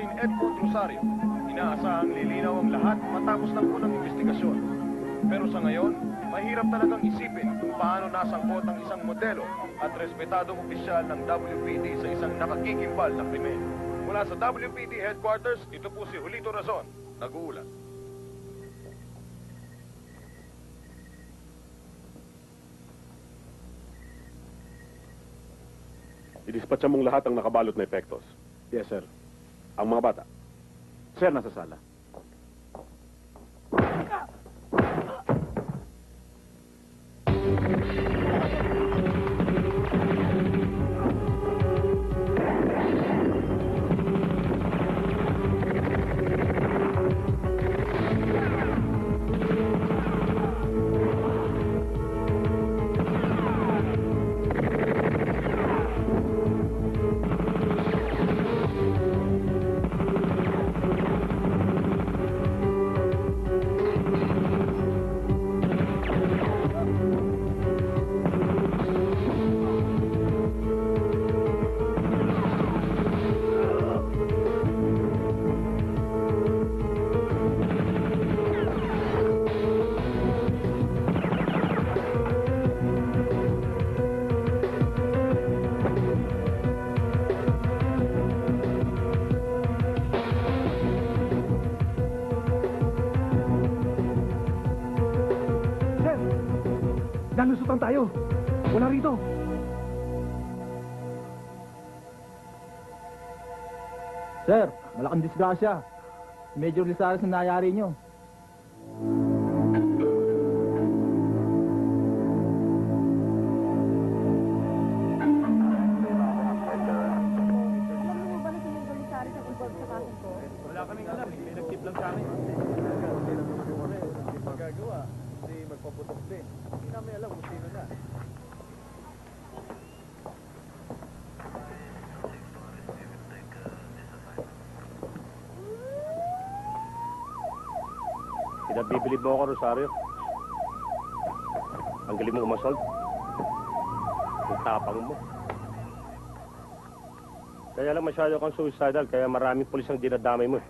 Marine Edward Rosario. Inaasahang lilinaw ang lahat matapos ng unang investigasyon. Pero sa ngayon, mahirap talagang isipin kung paano nasangkot ang isang modelo at respetadong opisyal ng WPD sa isang nakakikimbal na krimen. Mula sa WPD Headquarters, ito po si Julito Razon, nag-uulat. Idispatcha mong lahat ang nakabalot na epektos. Yes, sir. Ang mga bata. Sir, nasa sala. Nalusutan tayo. Wala rito. Sir, malaking disgrasya. Major Lizares na nangyari nyo. Wala kaming alam, may nag-tip lang sa amin. Hindi magagawa, hindi magpaputok din. Hindi namin alam kung sino na. Pinabibilib mo ako, Rosario. Ang galing mo umasol. Ang tapang mo. Kaya lang masyado kang suicidal, kaya maraming pulis ang dinadamay mo eh.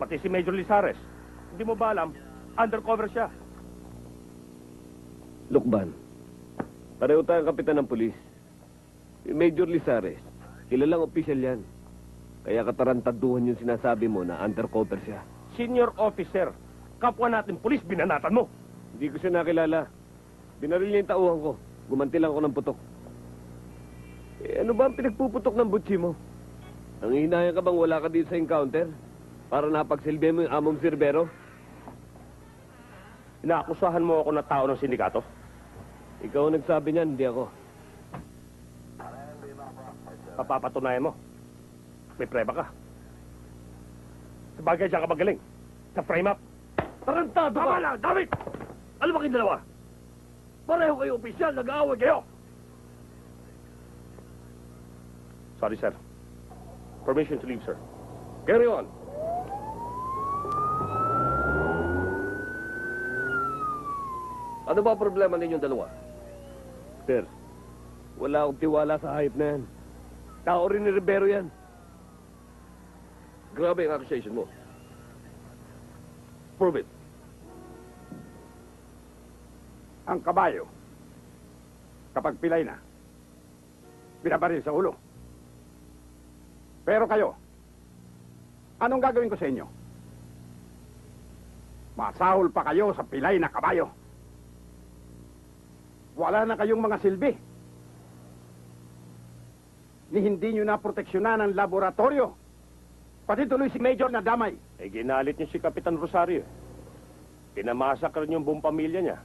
Pati si Major Lizares. Hindi mo ba alam? Undercover siya. Lukban, pareho tayong kapitan ng pulis. Si Major Lizares, kilalang opisyal yan. Kaya katarantaduhan yung sinasabi mo na undercover siya. Senior officer. Kapwa natin pulis, binanatan mo. Hindi ko siya nakilala. Binaril niya yung tauhan ko. Gumanti lang ako ng putok. Ano ba ang pinagpuputok ng butsi mo? Ang hinayang ka bang wala ka dito sa encounter? Para napagsilbi mo yung among sirbero? Inaakusahan mo ako na tao ng sindikato? Ikaw ang nagsabi niyan, hindi ako. Papapatunayan mo. May preba ka. Sabagay siya ka magaling. Sa frame up. Tarantado ka! Tama lang, David! Ano ba kayong dalawa? Pareho kayo opisyal, nag-aaway kayo! Sorry, sir. Permission to leave, sir. Carry on. Ano ba ang problema ninyong dalawa? Sir, wala akong tiwala sa hayop na yan. Tao rin ni Rivero yan. Grabe ang accusation mo. Prove it. Ang kabayo, kapag pilay na, binabaril sa ulo. Pero kayo, anong gagawin ko sa inyo? Masahol pa kayo sa pilay na kabayo. Wala na kayong mga silbi. Ni hindi nyo na proteksyonan ang laboratorio. Pati tuloy si Major na damay. Eh, ginalit niyo si Kapitan Rosario. Pinamasakar niyo yung buong pamilya niya.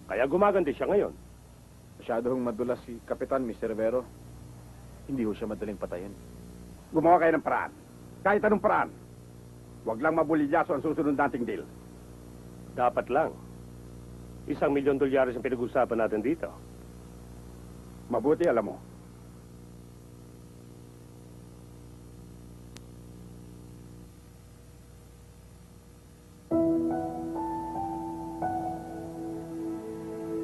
Kaya gumagandi siya ngayon. Masyadong madulas si Kapitan, Mr. Rivero. Hindi ho siya madaling patayin. Gumawa kayo ng paraan. Kahit anong paraan. Huwag lang mabulilyaso ang susunod nating deal. Dapat lang. $1,000,000 ang pinag-usapan natin dito. Mabuti, alam mo.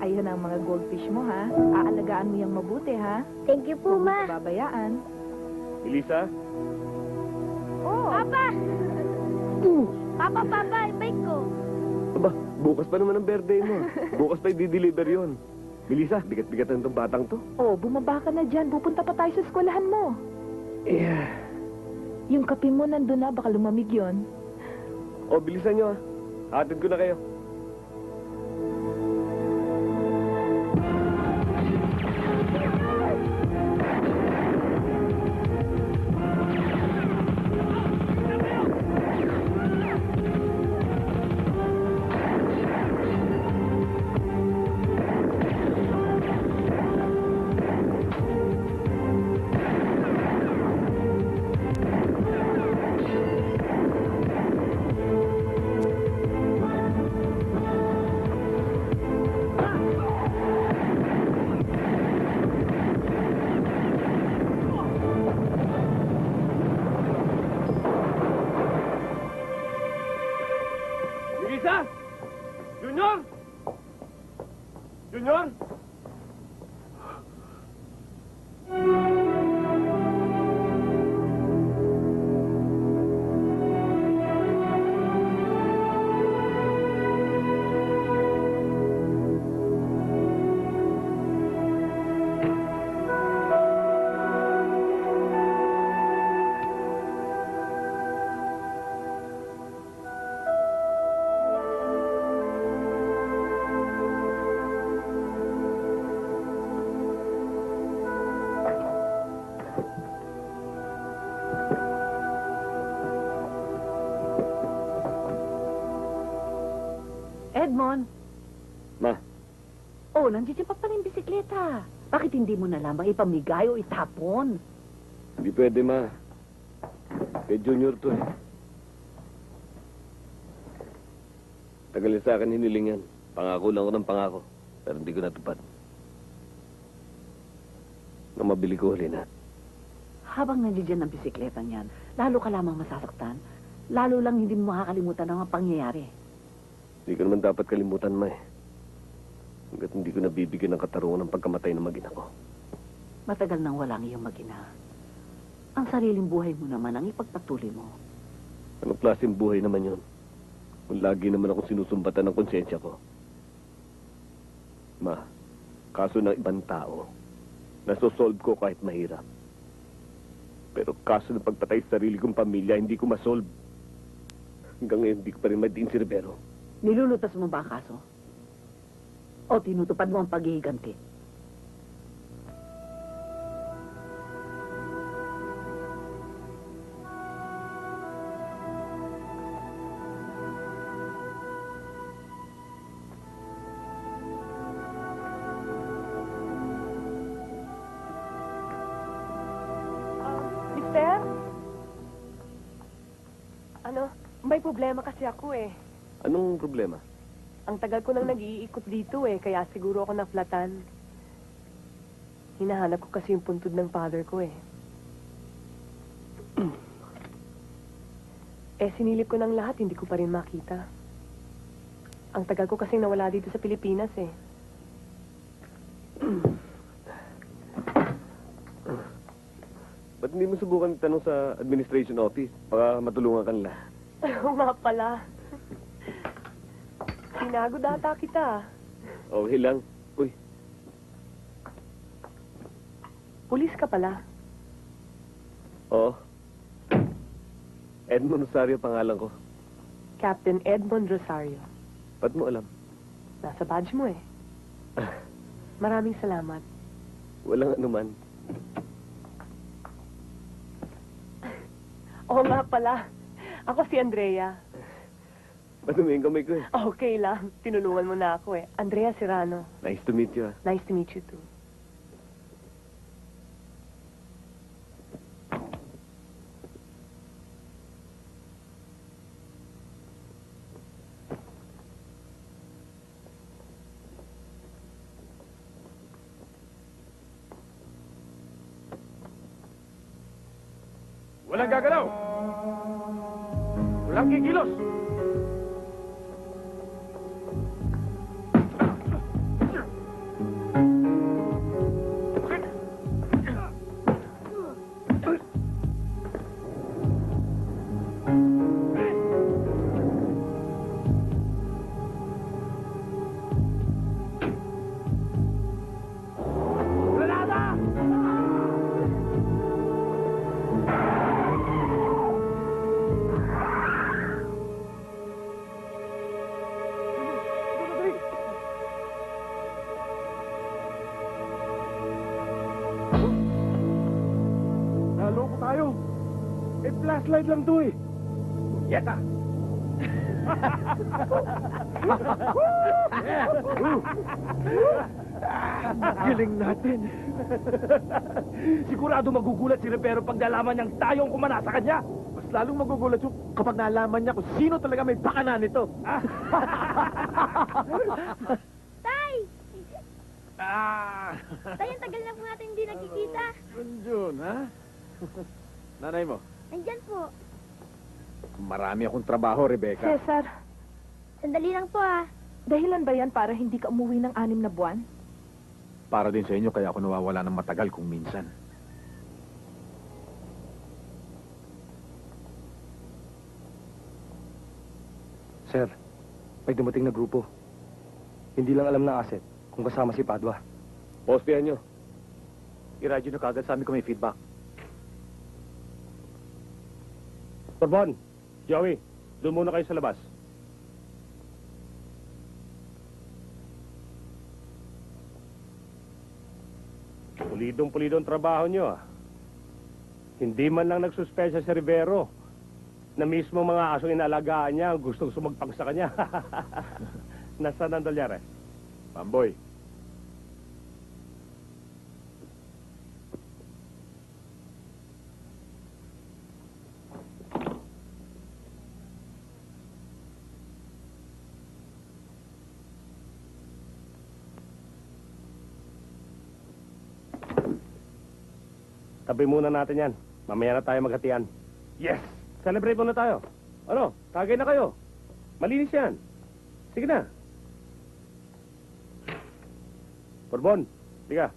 Ayun ang mga goldfish mo, ha? Aalagaan mo yung mabuti, ha? Thank you po, Huwag mo Ma. pababayaan. Elisa, Papa! Papa, yung bike ko. Aba, bukas pa naman ang birthday mo. Bukas pa i-deliver yon. Melissa, bigat-bigat na itong batang to. Oh, bumaba ka na dyan. Pupunta pa tayo sa eskwelahan mo. Yeah. Yung kape mo nandun na, baka lumamig yon. O, bilisan nyo Hatid ko na kayo. Melissa! Junior! Junior! Edmond, Ma, oh, nandiyan pa pala yung bisikleta. Bakit hindi mo na lamang ipamigay o itapon? hindi pwede, Ma. Kay Junior to eh. Tagal na sa akin hiniling yan. Pangako lang ko ng pangako. Pero hindi ko natupad. Na mabili ko huli na. Habang nandiyan ang bisikleta niyan, lalo ka lamang masasaktan. Lalo lang hindi mo makakalimutan ang mga pangyayari. Hindi ko naman dapat kalimutan, Ma eh. Hanggat hindi ko nabibigyan ng katarungan ng pagkamatay ng mag-ina ko. Matagal nang wala ang iyong mag-ina. Ang sariling buhay mo naman ang ipagpatuloy mo. Anong klaseng buhay naman yun? Kung lagi naman ako sinusumbatan ng konsensya ko. Ma, kaso ng ibang tao, nasosolve ko kahit mahirap. Pero kaso ng pagpatay sa sarili kong pamilya, hindi ko masolve. Hanggang ngayon, hindi ko pa rin madiin si Rivero. Nilulutas mo ba ang kaso? O tinutupad mo ang paghihiganti? Mister? Ano? May problema kasi ako eh. Anong problema? Ang tagal ko nang nag-iikot dito eh, kaya siguro ako naflatan. Hinahanap ko kasi yung puntod ng father ko eh. Sinilip ko ng lahat, hindi ko pa rin makita. Ang tagal ko kasing nawala dito sa Pilipinas eh. Ba't hindi mo subukan tanong sa administration office para matulungan ka nila? Oo nga pala. Sinagod ata kita. Okay lang. Uy, Pulis ka pala. oo. Edmond Rosario pangalan ko. Captain Edmond Rosario. Ba't mo alam? Nasa badge mo eh. Maraming salamat. Walang anuman. Oo nga pala. Ako si Andrea. Madumi yung kamay ko eh. Okay lang. Tinulungan mo na ako eh. Andrea Serrano. Nice to meet you ah. Nice to meet you too. Walang gagalaw! Walang kikilos! Naloko tayo. Eh, flashlight lang to eh. Yeta! Galing natin. Sigurado magugulat si Rivero pag nalaman niyang tayo ang kumana sa kanya. Mas lalong magugulat yung kapag nalaman niya kung sino talaga may bakana nito. Tay! Ah! Tay, ang tagal na po natin hindi nagkikita. Jun, ha? Nanay mo, Nandyan po. marami akong trabaho, Rebecca. Cesar, Sandali lang po ah. dahilan ba yan para hindi ka umuwi ng 6 na buwan? Para din sa inyo, kaya ako nawawala ng matagal kung minsan. Sir, may dumating na grupo. Hindi lang alam ng asset kung kasama si Padua. Postihan nyo. I-radyo na kagad sa amin kung may feedback. Borbon, Joey, doon muna kayo sa labas. Pulidong-pulidong trabaho nyo, ah. Hindi man lang nagsuspecha si Rivero na mismo mga asong inalagaan niya ang gustong sumagpang sa kanya. Nasaan ang dolyar, eh? Pamboy, Tabi muna natin yan. Mamaya na tayo maghatian. Yes! Celebrate muna tayo. Ano? Tagay na kayo. Malinis yan. Sige na. Borbon, tiga.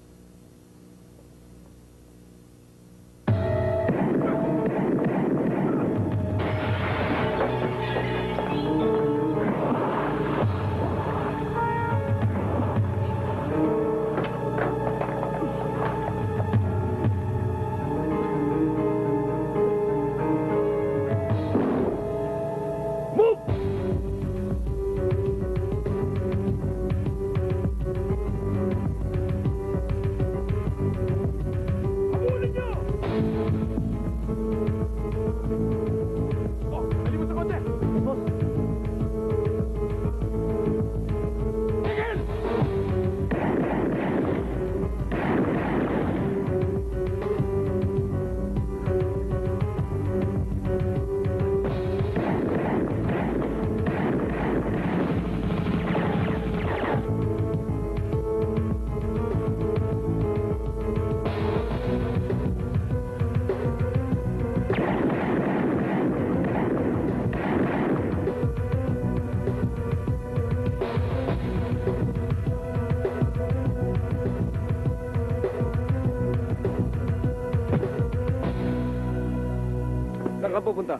Saan ka pupunta?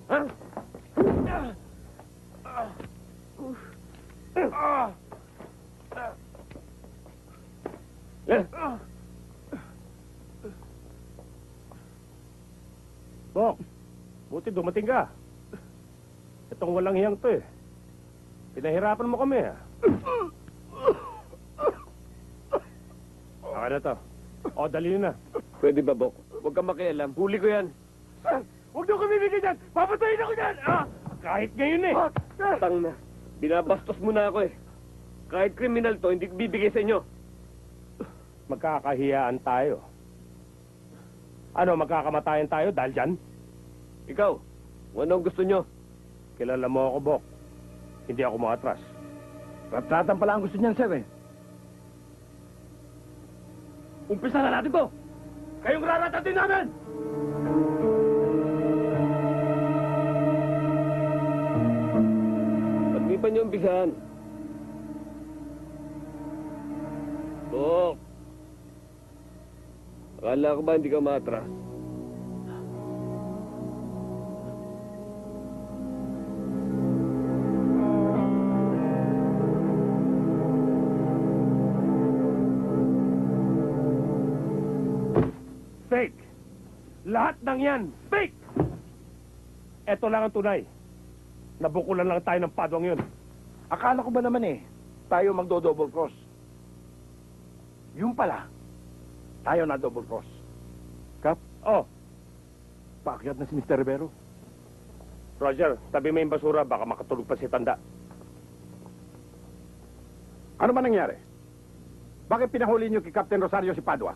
Ha? Eh? Bok, buti dumating ka. Itong walang hiyang to eh. Pinahirapan mo kami ah. Ano to? O, dali na. Pwede ba, Bok? Huwag kang makialam. Huli ko yan. Huwag niyo kami bibigyan dyan! Papatayin ako dyan! Ah! Kahit ngayon eh! Tang na. Binabastos mo na ako eh. Kahit kriminal to, hindi ko bibigay sa inyo. Magkakahiyaan tayo. Ano, magkakamatayan tayo dahil dyan? Ikaw, kung ano ang gusto nyo? Kilala mo ako, Bok. Hindi ako makatras. Ratratan pala ang gusto niyan, sir, eh. Umpisa na natin to! Kayong raratatin namin! Ba't di pa nyo umpisahan? Bok! Akala ko ba hindi ka matras? Fake! Lahat ng yan, fake! Ito lang ang tunay. Nabukulan lang tayo ng padwang yun. Akala ko ba naman eh, tayo magdo-double cross. Yung pala, Tayo na double cross. Kap? Oh, Paakyat na si Mr. Rivero. Roger, tabi mo yung basura, baka makatulog pa si Tanda. Ano man nangyari? Bakit pinahuli niyo kay Captain Rosario si Padua?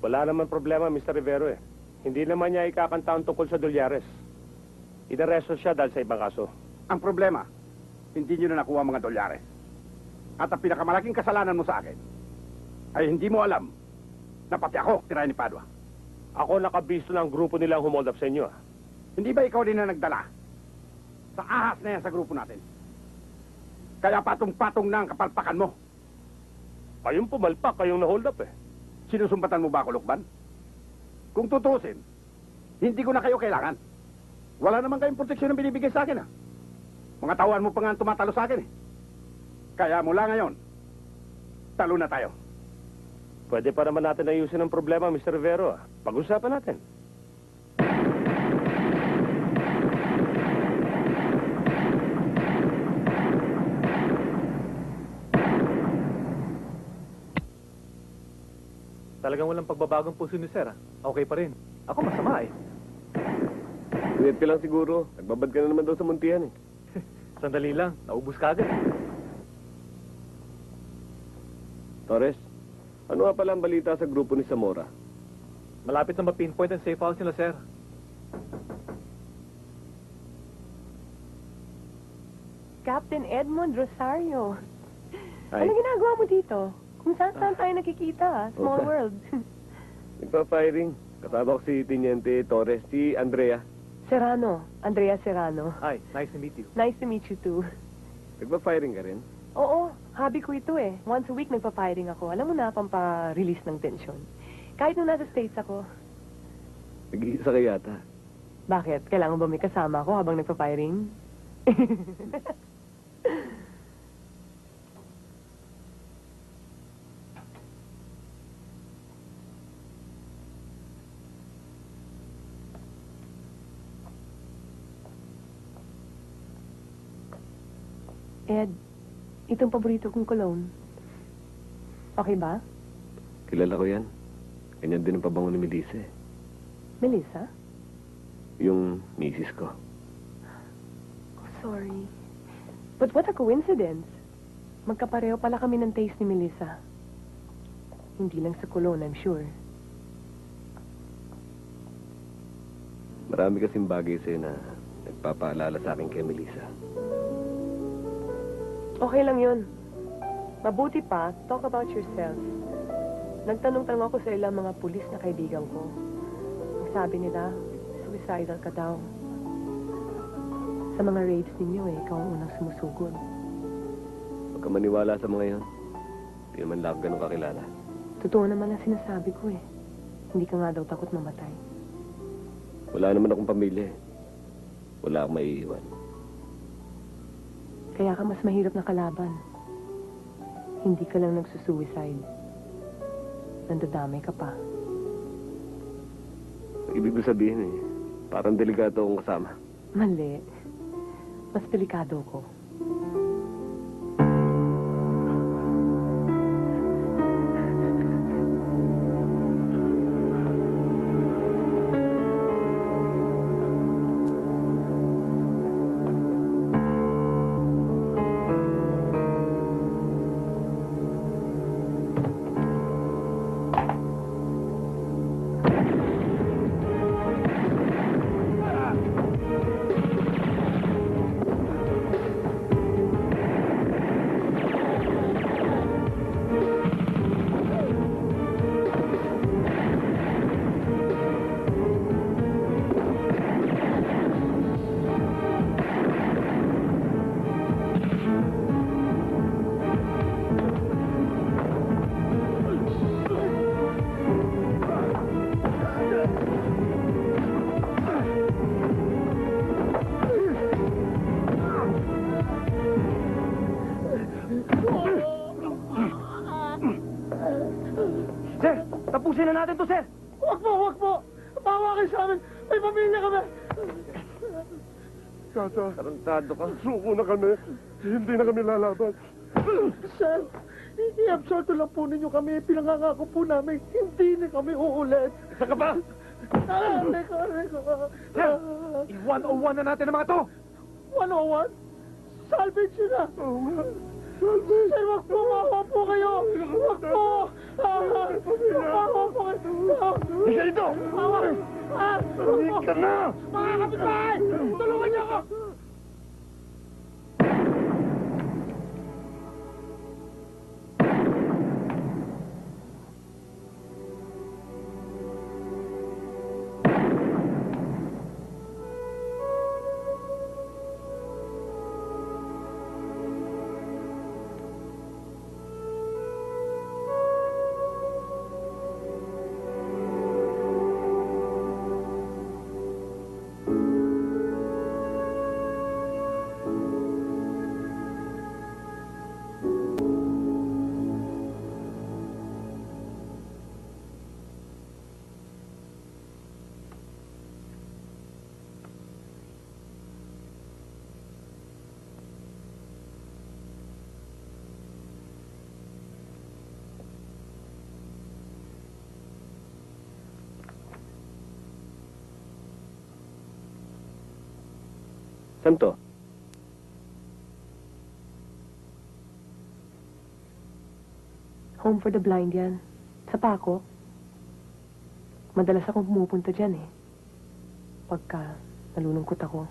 Wala naman problema, Mr. Rivero eh. Hindi naman niya ikakanta ang tungkol sa Dolyares. Inaresto siya dahil sa ibang kaso. Ang problema, hindi niyo na nakuha ang mga dolyares. At ang pinakamalaking kasalanan mo sa akin, ay hindi mo alam na pati ako tirayan ni Padua. Ako nakabisto ng grupo nilang humold up sa inyo. Ah. Hindi ba ikaw din na nagdala sa ahas na yan sa grupo natin? Kaya patong-patong na ang kapalpakan mo. Kayong pumalpak, kayong na-hold up eh. Sinusumbatan mo ba ako, Lukban? Kung tutusin, hindi ko na kayo kailangan. Wala naman kayong proteksyon na binibigay sa akin, ha? Mga tauhan mo pa nga ang tumatalo sa akin, eh. Kaya mula ngayon, talo na tayo. Pwede pa naman natin ayusin ang problema, Mr. Rivero. Ah. Pag-usapan natin. Talagang walang pagbabagong puso ni Sir, ah. Okay pa rin. Ako masama eh. Tuyat ka lang siguro. Nagbabad ka na naman daw sa muntihan eh. Sandali lang, naubos ka agad. Torres, ano nga pala ang balita sa grupo ni Zamora? Malapit na ma-pinpoint ang safe house nila, Sir. Captain Edmond Rosario. Hi. Ano ginagawa mo dito? Kung saan tayo nakikita, small Okay. world. Nagpa-firing. Kasama ko si Teniente Torres, si Andrea. Serrano, Andrea Serrano. Hi, nice to meet you. Nice to meet you too. Nagpa-firing ka rin? Oo, hobby ko ito eh. Once a week nagpa-firing ako. Alam mo na, pampa-release ng tension. Kahit nung nasa States ako. Nag-iisa ka yata. Bakit? Kailangan ba may kasama ako habang nagpa-firing? Ed, itong paborito kong cologne. Okay ba? Kilala ko yan. Ganyan din ang pabango ni Melissa eh. Melissa? Yung misis ko. Oh, sorry. But what a coincidence. Magkapareho pala kami ng taste ni Melissa. Hindi lang sa cologne, I'm sure. Marami kasing bagay sa'yo na nagpapaalala sa akin kay Melissa. Okay lang yun. Mabuti pa, talk about yourself. Nagtanong-tanong ako sa ilang mga pulis na kaibigan ko. Ang sabi nila, suicidal ka daw. Sa mga raids ninyo ikaw ang unang sumusugod. Huwag ka maniwala sa mga yon. Hindi naman lang ganun kakilala. Totoo naman ang sinasabi ko eh. Hindi ka nga daw takot mamatay. Wala naman akong pamilya eh. Wala akong maiiwan. Kaya ka mas mahirap na kalaban. Hindi ka lang nagsusuicide. Nandadamay ka pa. Ibig ko sabihin eh, parang delikado akong kasama. Mali. Mas delikado ko. Sir, tapusin na natin to, sir. Wag po! Bawa kayo sa amin! May pamilya kami! Tarantado ka. Suko na kami. Hindi na kami lalaban. Sir, I-absolto lang po ninyo kami. Pinangangako po namin, hindi na kami uulit. Isa ka ba? Teka. I-101 na natin ang mga to! 101? Salvage yun na. Sir, wag po, mawa po kayo. Wag po. Mawa po kayo. Isa dito! Hindi ka na. Mga kapitbahay, tulungan niyo ako. Saan to? Home for the blind yan. Sa Paco. Madalas akong pumupunta dyan eh. Pagka nalulungkot ako.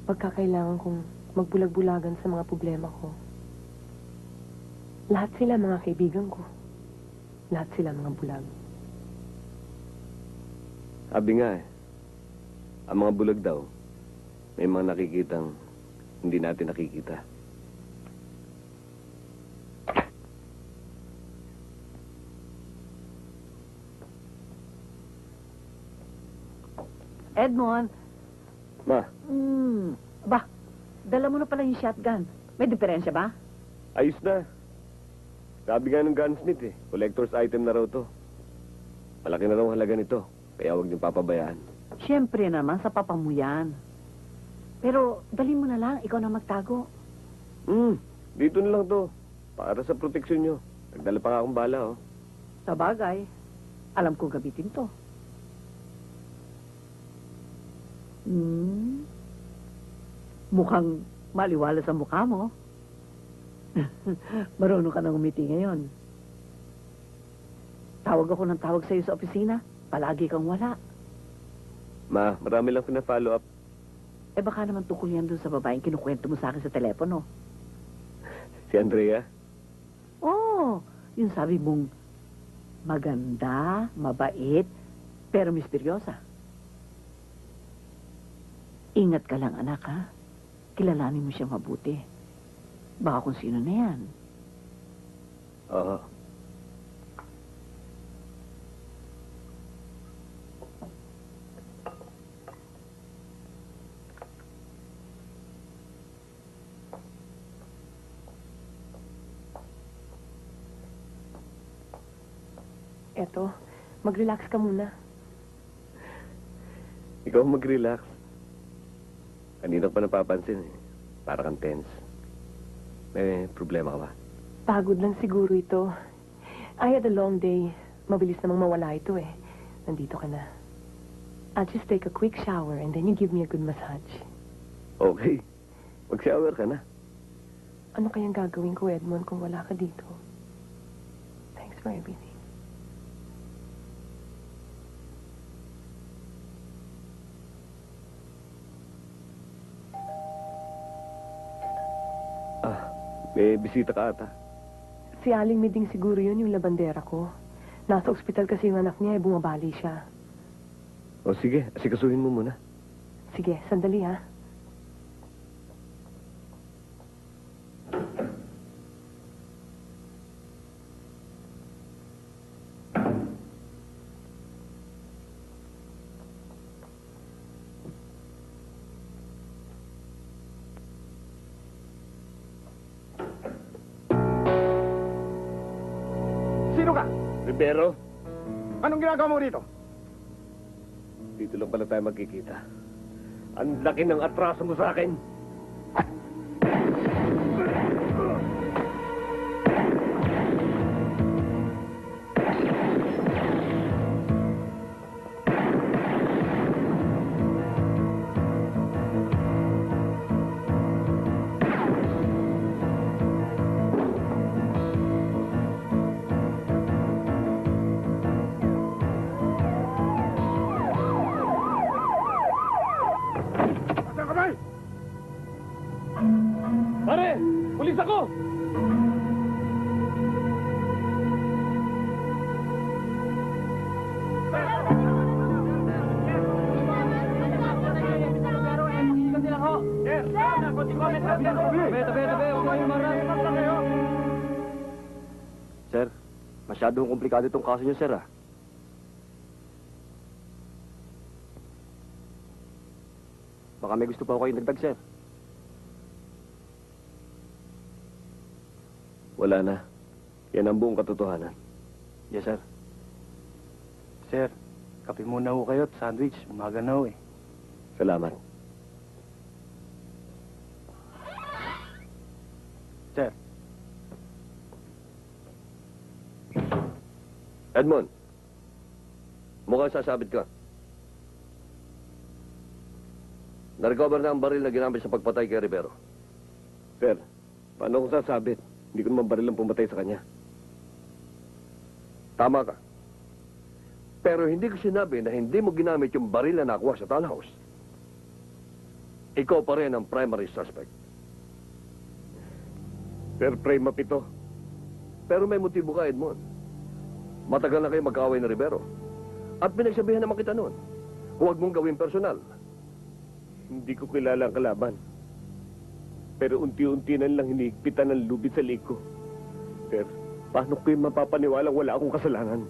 Pagka kailangan kong magbulag-bulagan sa mga problema ko. Lahat sila mga kaibigan ko. Lahat sila mga bulag. Sabi nga eh, ang mga bulag daw, may mga nakikitang hindi natin nakikita. Edmond, Ma, ba, dala mo na pala yung shotgun. May diferensya ba? ayos na. Sabi nga ng gunsmith eh, collector's item na raw to. Malaki na raw ang halaga nito, kaya huwag niyong papabayaan. Siyempre naman, sa papa mo yan. Pero, dali mo na lang, ikaw na magtago. Dito na lang to, para sa proteksyon nyo. Nagdala pa nga akong bala oh. Sa bagay, alam ko gamitin to. Mukhang maliwala sa mukha mo. Marunong ka nang umiti ngayon. Tawag ako ng tawag sa'yo sa opisina. Palagi kang wala. Ma, marami lang pina-follow up. Eh baka naman tukol yan dun sa babaeng kinukwento mo sa akin sa telepono. Si Andrea. Oh, yung sabi mong maganda, mabait, pero misteryosa. Ingat ka lang, anak, ha? Kilalanin mo siya mabuti. Baka kung sino na yan. Oo. Eto, mag-relax ka muna. Ikaw mag-relax. Kanina pa napapansin eh. Para kang tense. May problema ka ba? Pagod lang siguro ito. I had a long day. Mabilis namang mawala ito eh. Nandito ka na. I'll just take a quick shower and then you give me a good massage. Okay. Mag-shower ka na. Ano kayang gagawin ko, Edmond, kung wala ka dito? Thanks for everything. May bisita ka ata. Si Aling Miding siguro yun, yung labandera ko. Nasa ospital kasi yung anak niya, bumabali siya. O sige, asikasuhin mo muna. Sige, sandali ha. Sino ka? Rivero, Anong ginagawa mo rito? dito lang pala tayo magkikita. Ang laki ng atraso mo sa akin. Sir, masyadong komplikado itong kaso niyo, sir, ah. Baka may gusto pa ako kayong dagdag, sir. Wala na. Yan ang buong katotohanan. Yes, sir. Sir, kape muna ho kayo at sandwich. Umaga na ho eh. Salamat. Sir. Edmond, mukhang sasabit ka. Na-recover na ang baril na ginamit sa pagpatay kay Rivero. Sir, paano kung sasabit? Hindi ko naman baril ang pumatay sa kanya. Tama ka. Pero hindi ko sinabi na hindi mo ginamit yung baril na nakuha sa townhouse. Ikaw pa rin ang primary suspect. Fair play mapito. Pero may motibo ka, Edmond. Matagal na kayo magkaaway na Rivero. At pinagsabihan naman kita noon. Huwag mong gawin personal. Hindi ko kilala ang kalaban. Pero unti-unti na lang hinihigpitan ng lubid sa liko. Pero paano ko yung mapapaniwalang wala akong kasalanan?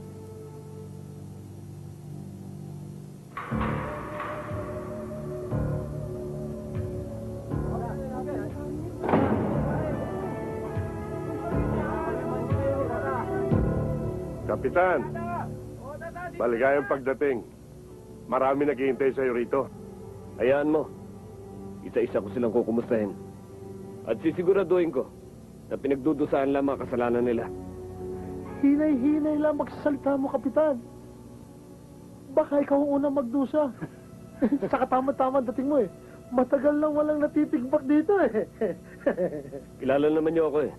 Kapitan, maligayang pagdating. Marami naghihintay sa'yo rito. Hayaan mo. Isa-isa ko silang kukumustahin. At sisiguraduhin ko na pinagdudusahan lang mga kasalanan nila. Hinay-hinay lang magsasalita mo, Kapitan. Baka ikaw ang unang magdusa. Sa katama-tama dating mo eh. Matagal lang walang natitigbak dito eh. Kilala naman niyo ako eh.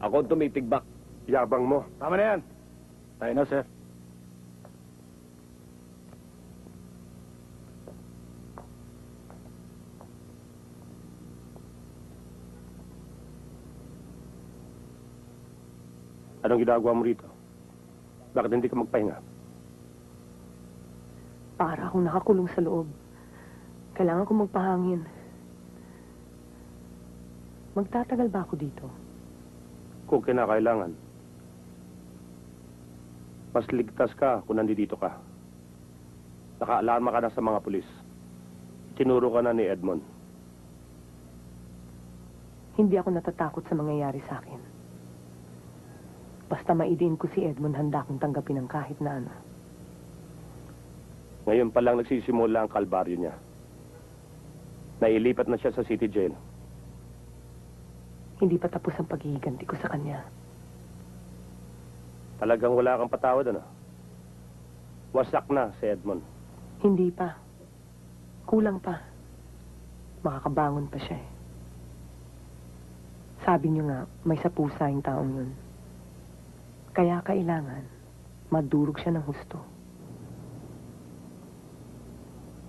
Ako ang tumitigbak. Yabang mo. Tama na yan. Tayo na, sir. Anong ginagawa mo rito? Bakit hindi ka magpahinga? Para akong nakakulong sa loob. Kailangan kong magpahangin. Magtatagal ba ako dito? Kung kinakailangan. Mas ligtas ka kung nandito ka. Nakaalarma ka na sa mga pulis. Tinuro ka na ni Edmond. Hindi ako natatakot sa mangyayari sa akin. Basta maidiin ko si Edmond, handa akong tanggapin ng kahit na ano. Ngayon pa lang nagsisimula ang kalbaryo niya. Nailipat na siya sa city jail. Hindi pa tapos ang paghihiganti ko sa kanya. Talagang wala kang patawad, ano? Wasak na si Edmond. Hindi pa. Kulang pa. Makakabangon pa siya eh. Sabi niyo nga, may sapusa yung taong yun. Kaya kailangan, madurog siya ng husto.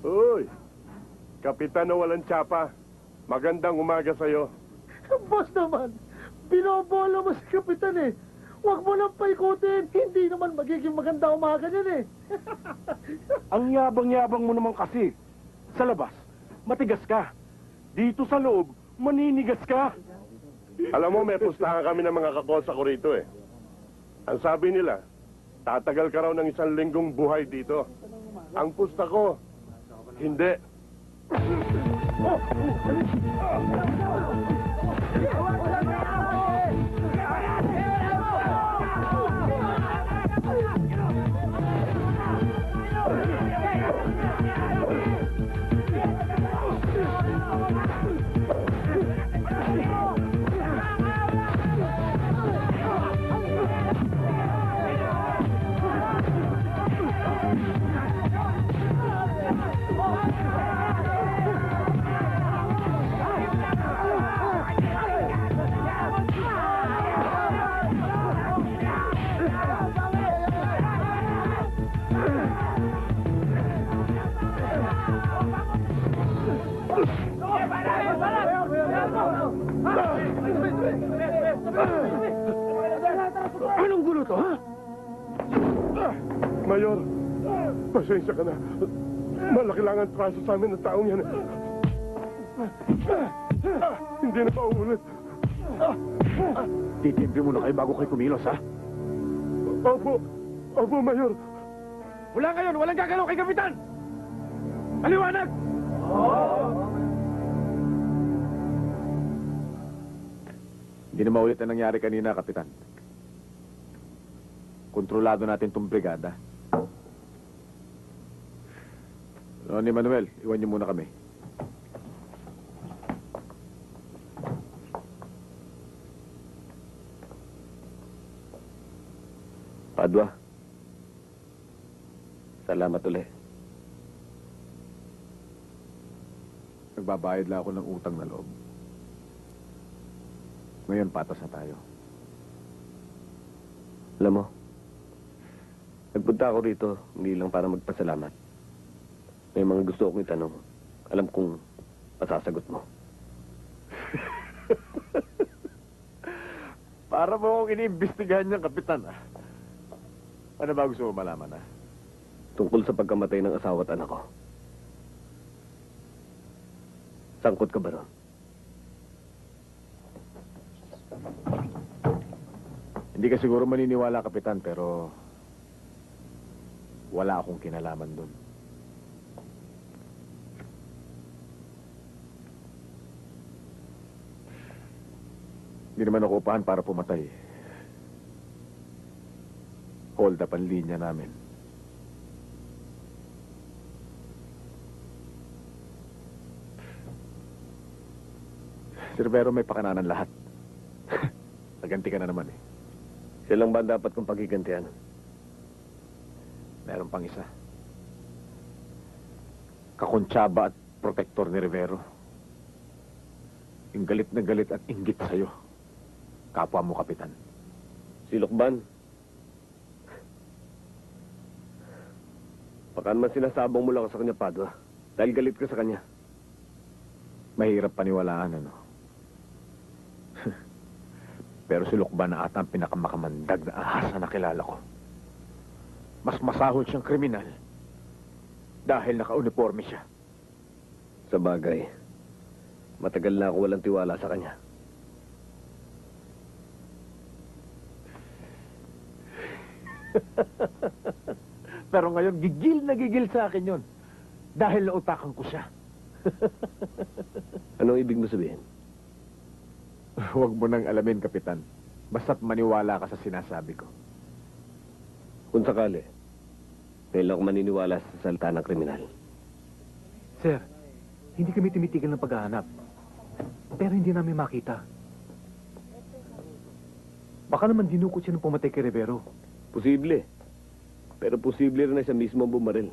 Uy! Kapitan na walang tsapa. Magandang umaga sa'yo. Boss naman, binobola mo si Kapitan eh. Huwag mo lang paikutin. Hindi naman magiging maganda umaga niyan eh. Ang yabang-yabang mo naman kasi. Sa labas, matigas ka. Dito sa loob, maninigas ka. Alam mo, may pustahan kami ng mga kakosa ko rito eh. Ang sabi nila, tatagal ka raw ng 1 linggong buhay dito. Ang pusta ko, hindi. Anong gulo to, ha? Mayor, pasensya ka na. Malaki lang ang traso sa amin ng taong yan. Hindi na mauulit. Titimpi muna kayo bago kayo kumilos, ha? Opo. Opo, Mayor. Mula ngayon, walang gagalaw kay Kapitan! Maliwanag! Hindi na maulit na nangyari kanina, Kapitan. Kontrolado natin itong brigada. Ronnie Manuel, iwan niyo muna kami. Padua. Salamat ulit. Nagbabayad lang ako ng utang na loob. Ngayon, patas na tayo. Alam mo, nagpunta ako rito hindi lang para magpasalamat. May mga gusto akong itanong. Alam kong masasagot mo. Para mo akong iniimbestigahan niyang Kapitan, ah. Ano ba gusto mo malaman, ah? Tungkol sa pagkamatay ng asawa at anak ko. Sangkot ka ba ron? Hindi ka siguro maniniwala, Kapitan, pero wala akong kinalaman doon. Hindi naman ako upahan para pumatay. Hold up ang linya namin. Si Rivero may pakananan lahat. Naganti ka na naman eh. Siya lang ba ang dapat kong pagigantihan? Meron pang isa. Kakontsaba at protektor ni Rivero. Yung galit na galit at inggit sa'yo. Kapwa mo, Kapitan. Si Lukban. Baka naman sinasabong mo lang sa kanya, Padua. Dahil galit ka sa kanya. Mahirap paniwalaan, ano? Pero si Lukban na ata ang pinakamakamandag na ahas na nakilala ko. Mas masahol siyang kriminal dahil naka-uniforme siya. Sa bagay, matagal na ako walang tiwala sa kanya. Pero ngayon, gigil na gigil sa akin yun. Dahil nautakan ko siya. Anong ibig mo sabihin? Huwag mo nang alamin, Kapitan. Basta't maniwala ka sa sinasabi ko. Kung sakali, ngayon lang ako maniniwala sa salita ng kriminal. Sir, hindi kami tumitigil ng paghahanap. Pero hindi namin makita. Baka naman dinukot siya ng pumatay kay Rivero. Posible. Pero posible rin na siya mismo ang bumaril.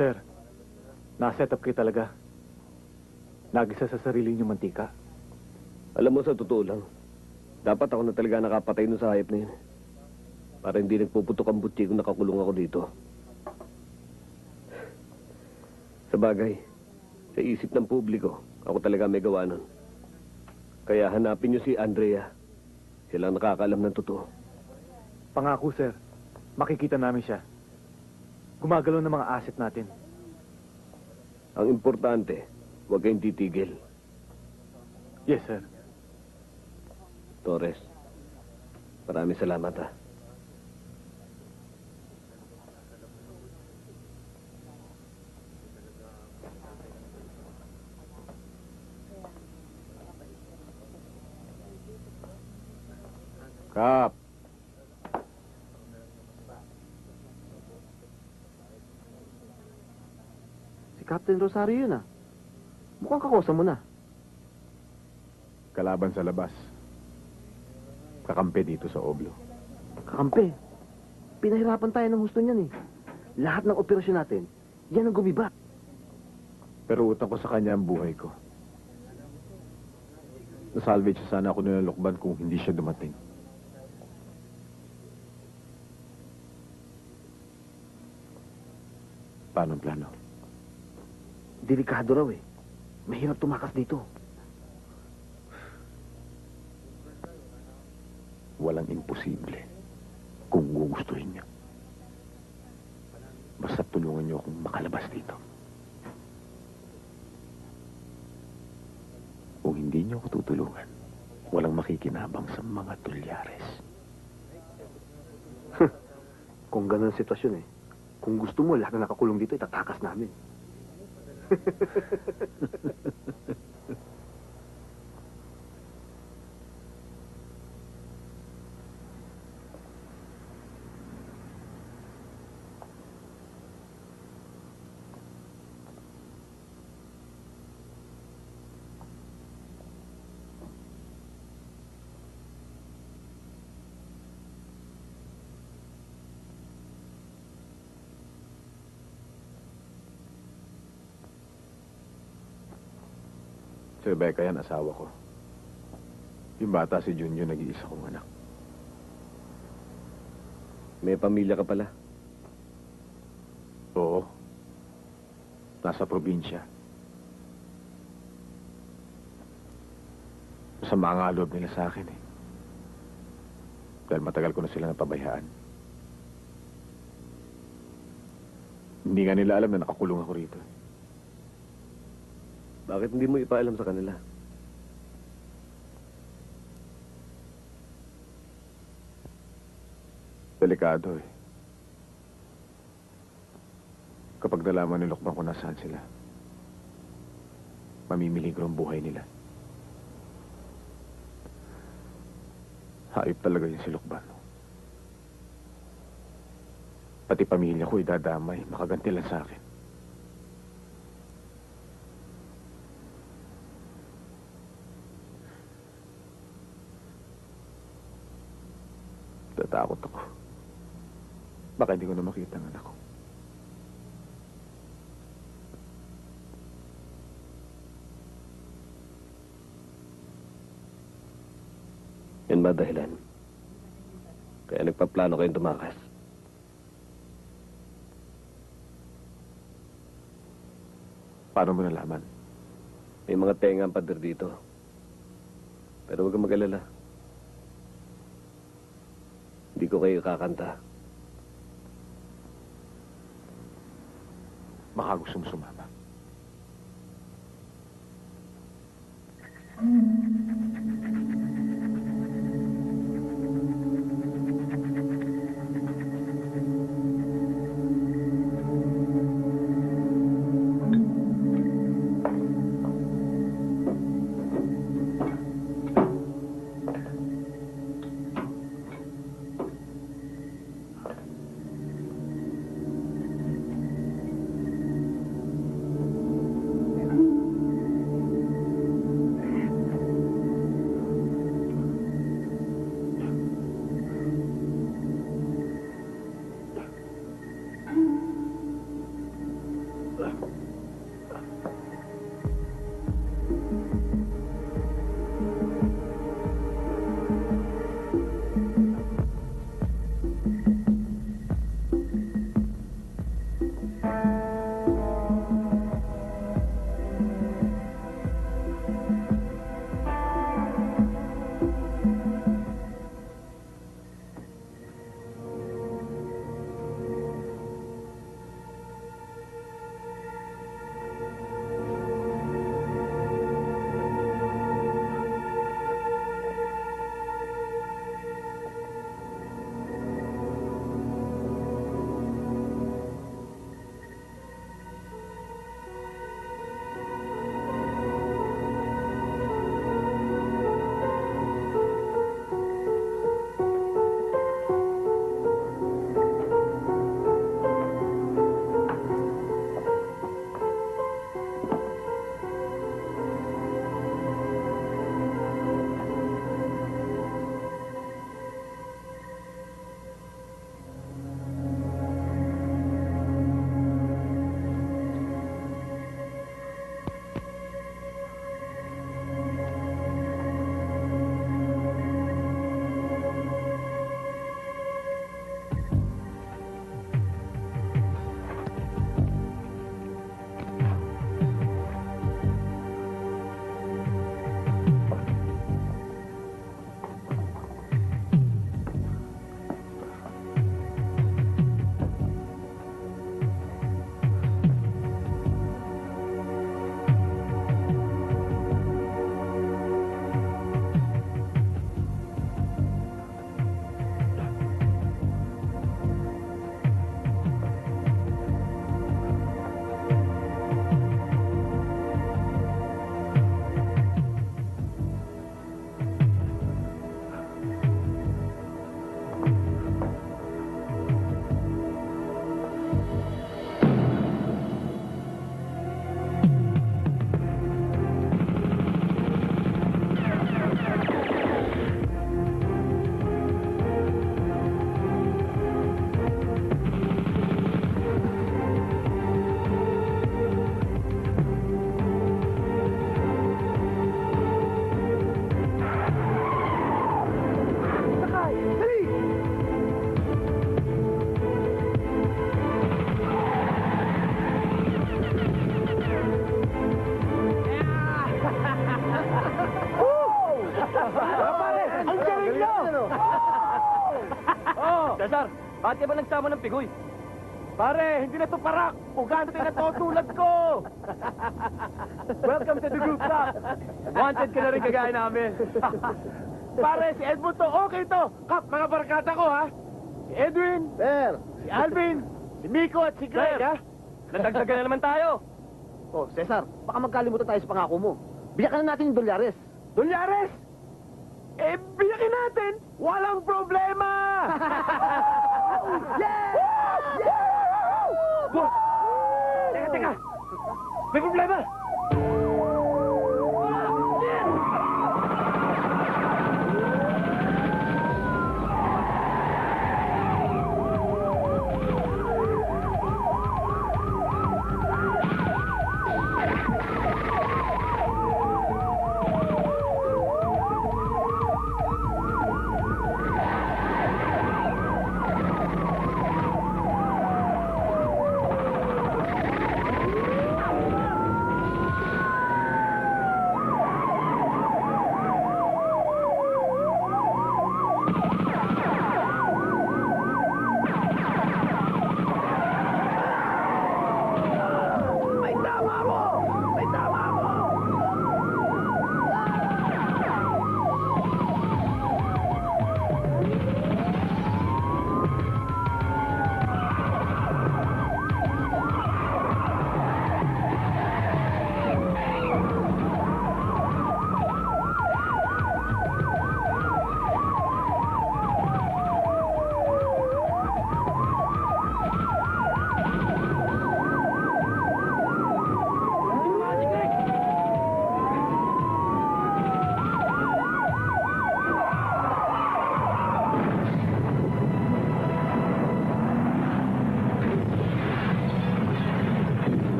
Sir, na-set up kayo talaga. Nagisa sa sarili niyong mantika. Alam mo, sa totoo lang, dapat ako na talaga nakapatay nun sa hayop na yun. Para hindi nagpuputok ang butsi kung nakakulong ako dito. Sa bagay, sa isip ng publiko, ako talaga may gawa nun. Kaya hanapin niyo si Andrea. Siya lang nakakaalam ng totoo. Pangako, sir. Makikita namin siya. Gumagalaw ng mga asset natin. Ang importante, huwag kayong titigil. Yes, sir. Torres, maraming salamat, ha. Kap! Si Captain Rosario yun, ah. Mukhang kakosa mo na. Kalaban sa labas. Kakampi dito sa Oblo. Kakampi. Pinahirapan tayo ng husto niyan, eh. Lahat ng operasyon natin, yan ang gumiba. Pero utang ko sa kanya ang buhay ko. Nasalvage siya sana ako ng Lukban kung hindi siya dumating. Paano ang plano? Delikado raw, eh. Mahirap tumakas dito. Walang imposible kung gugustuhin niya. Basta tulungan niyo akong makalabas dito. Kung hindi niyo ako tutulungan, walang makikinabang sa mga tulyares. Kung ganun ang sitwasyon eh. Kung gusto mo, lahat na nakakulong dito, itatakas namin. Si Rebecca yan, asawa ko. Yung bata si Junior, nag-iisa kong anak. May pamilya ka pala. Oo. Nasa probinsya. Masama nga loob nila sa akin eh. Dahil matagal ko na sila napabayaan. Hindi nga nila alam na nakakulong ako rito. Bakit hindi mo ipaalam sa kanila? Delikado eh. Kapag nalaman ni Lokban kung nasaan sila, mamimiligro ang buhay nila. Hayop talaga yun si Lokban. Pati pamilya ko idadamay, makaganti lang sa akin. Tatakot ako. Baka hindi ko na makita ang anak ko. Yan ba dahilan? Kaya nagpaplano kayong tumakas. Paano mo nalaman? May mga tenga ang pader dito. Pero huwag kang mag-alala. Hindi ko kayo kakanta. Baka gusto mo sumama. Cesar, bakit ka ba nagsama ng pigoy? Pare, hindi na to parak! Pugante na to tulad ko! Welcome to the group, Kap. Wanted ka na rin kagaya namin. Pare, si Edmund to, okay to! Kap, mga barkada ko, ha? Si Edwin, Sir! si Alvin, si Miko at si Greg, Sir. ha? Nadagdagan na naman tayo. Oh, Cesar, baka magkalimutan tayo sa pangako mo. Biyakan na natin yung dolyares. Dolyares! Eh, biyakin natin! Walang problema! Yeah! Boss! Teka! May problema!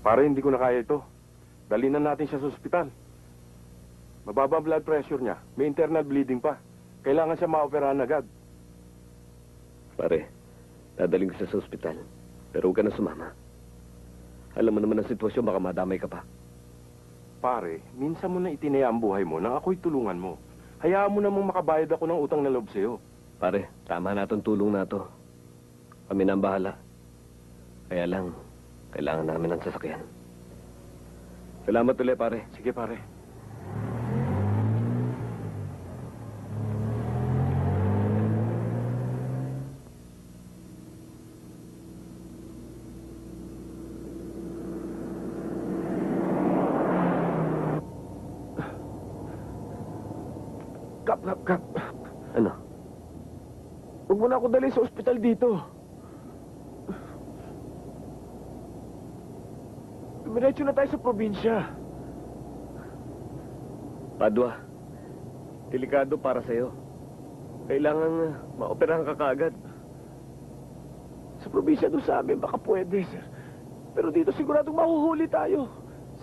Pare, hindi ko na kaya ito. Dalhin na natin siya sa ospital. Mababa ang blood pressure niya. May internal bleeding pa. Kailangan siya maoperahan agad. Pare, dadaling ko siya sa ospital. Pero huwag ka na sumama. Alam mo naman ang sitwasyon, baka madamay ka pa. Pare, minsan mo na itinaya ang buhay mo nang ako'y tulungan mo. Hayaan mo namang makabayad ako ng utang na loob sa'yo. Pare, tama na itong tulong na to. Kami na ang bahala. Kaya lang, kailangan namin ng sasakyan. Salamat ulit, pare. Sige, pare. Kap. Ano? Huwag mo na ako dali sa ospital dito. Diretso na tayo sa probinsya. Padua, delikado para sa'yo. Kailangan maoperahan ka kaagad. Sa probinsya doon sa amin, baka pwede, sir. Pero dito siguradong mahuhuli tayo.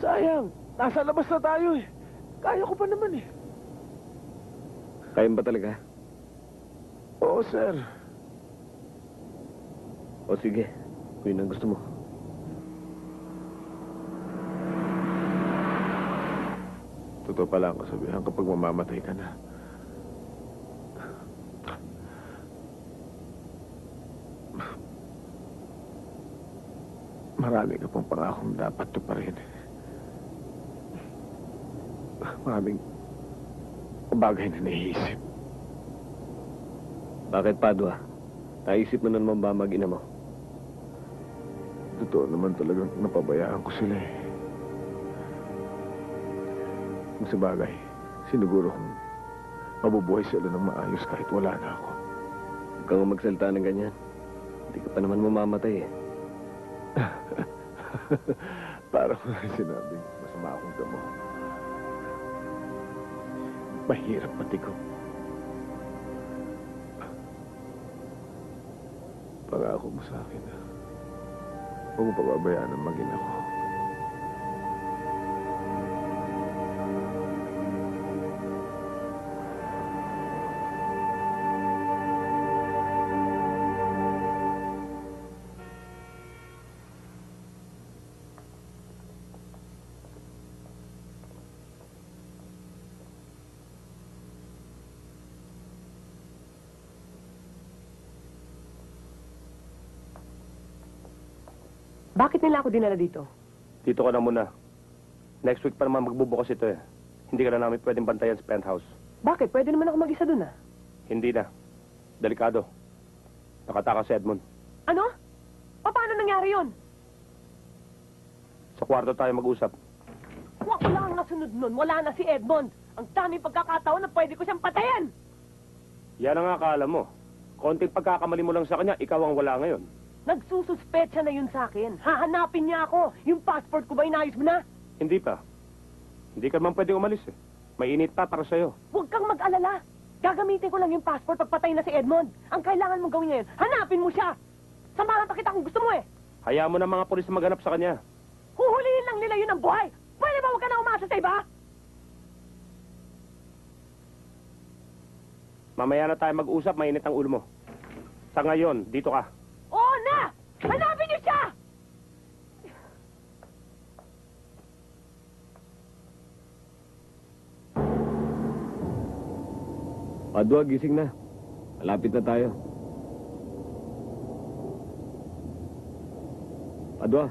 Sayang, nasa labas na tayo eh. Kaya ko pa naman eh. Kaya ba talaga? Oo, sir. O sige, kung yun ang gusto mo. Totoo pala ang kasabihan kapag mamamatay ka na. Marami ka pang pangakong dapat tuparin. Maraming bagay na naisip. Bakit, Padua? Naisip mo na naman ba mag-ina mo? Totoo naman talagang napabayaan ko sila eh. Kung sa bagay, siniguro kong mabubuhay sila ng maayos kahit wala na ako. Huwag kang magsalita ng ganyan. Hindi ka pa naman mamamatay eh. Parang sinabing masama akong damo. Mahirap matigaw. Pangako mo sa akin na huwag mo pababayaan ang maging ako. Bakit nila ako dinala dito? Dito ka na muna. Next week pa naman magbubukas ito eh. Hindi ka na namin pwedeng bantayan sa penthouse. Bakit? Pwede naman ako mag-isa dun, ah. Hindi na. Delikado. Nakatakas si Edmond. Ano? Paano nangyari yon? Sa kwarto tayo mag-usap. Wala ang nasunod nun. Wala na si Edmond. Ang daming pagkakataon na pwede ko siyang patayin. Yan ang akala mo. Konting pagkakamali mo lang sa kanya, ikaw ang wala ngayon. Nagsususpecha na yun sa akin. Hahanapin niya ako. Yung passport ko ba inayos mo na? Hindi pa. Hindi ka naman pwede umalis eh. Mainit pa para sa'yo. Huwag kang mag-alala. Gagamitin ko lang yung passport pag patay na si Edmond. Ang kailangan mong gawin ngayon, hanapin mo siya. Samahan pa kita kung gusto mo eh. Hayaan mo na mga pulis na maghanap sa kanya. Huhulihin lang nila yun ang buhay. Pwede ba huwag ka na umasa sa iba? Mamaya na tayo mag-usap, mainit ang ulo mo. Sa ngayon, dito ka. Oo na! Hanapin niyo siya! Padua, gising na. Malapit na tayo. Padua.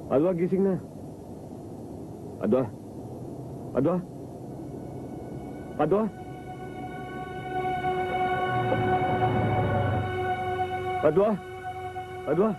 Padua, gising na. Padua. Padua. Padua. Padua. Padua.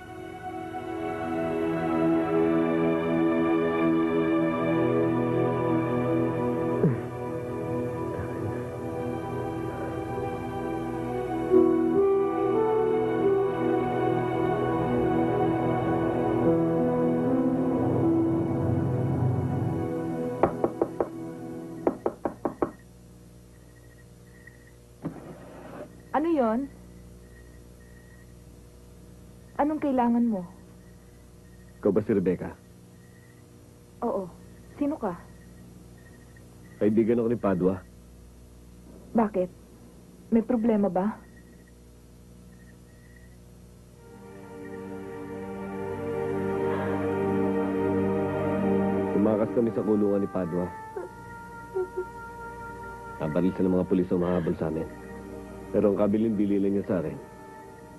Ano yon? Anong kailangan mo? Ikaw ba si Rebecca? Oo. Sino ka? Kaibigan ako ni Padua. Bakit? May problema ba? Tumakas kami sa kulungan ni Padua. Nabaril sa ng mga pulis na mahabol sa amin. Pero ang kabilin-bililan niya sa akin,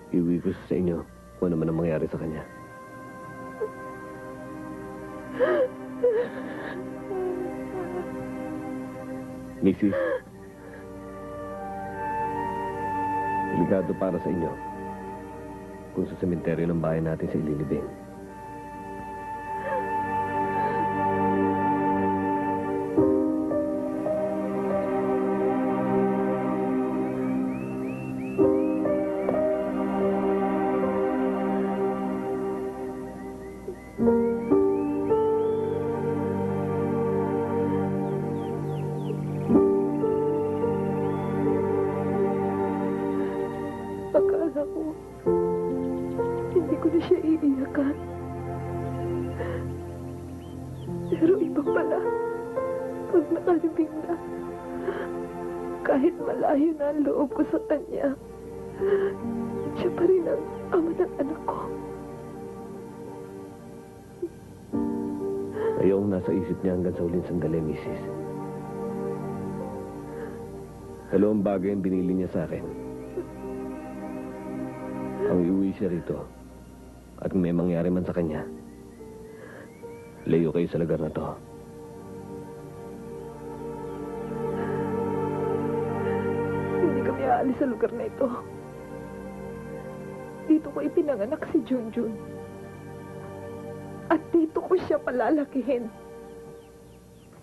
iuwi ko sa inyo kung ano man ang mangyari sa kanya. Mrs. Delikado para sa inyo kung sa sementeryo ng bahay natin sa ililibing. Akala ko, hindi ko na siya iiyakan. Pero iba pala, pag nakalibing na, kahit malayo na ang loob ko sa kanya, siya pa rin ang ama ng anak ko. Ayong nasa isip niya hanggang sa huling sandali, Mrs. Dalawang bagay ang binili niya sa akin. Ang iuwi siya rito at kung may mangyari man sa kanya, layo kayo sa lugar na to. Hindi kami aalis sa lugar na ito. Dito ko ipinanganak si Junjun. At dito ko siya palalakihin.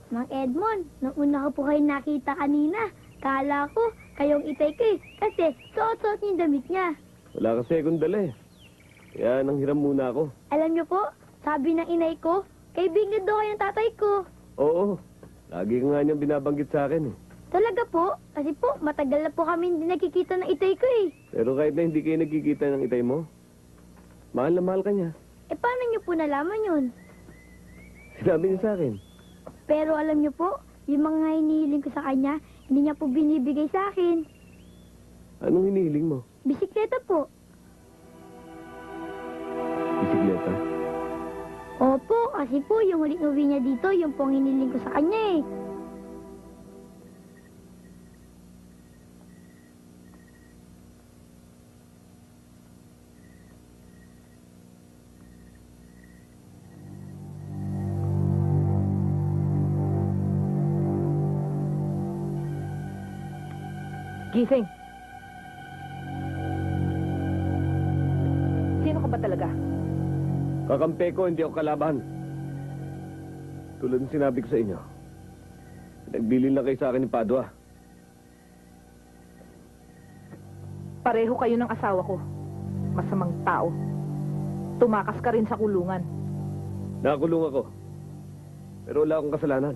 Mang Edmond, nung una ko po kayo nakita kanina, kala ko kayong itay ko eh. Kasi suot-suot niyo yung damit niya. Wala kasi akong dala eh. Kaya nanghiram muna ako. Alam niyo po, sabi ng inay ko, kaibigan daw kayo ng tatay ko. Oo, lagi ka nga niyang binabanggit sa akin eh. Talaga po, kasi po, matagal na po kami hindi nakikita ng itay ko eh. Pero kahit na hindi kayo nagkikita ng itay mo, mahal na mahal ka niya. Eh, paano niyo po nalaman yun? Sinabi niya sa akin. Pero alam niyo po, yung mga hinihiling ko sa kanya, hindi niya po binibigay sa akin. Anong hinihiling mo? Bisikleta po. Bisikleta? Opo, kasi po, yung huling uwi niya dito, yung pong hinihiling ko sa kanya eh. Gising. Sino ka ba talaga? Kakampi ko, hindi ako kalaban. Tulad ng sinabi ko sa inyo. Nagbilin lang kayo sa akin ni Padua. Pareho kayo ng asawa ko. Masamang tao. Tumakas ka rin sa kulungan. Nakakulong ako. Pero wala akong kasalanan.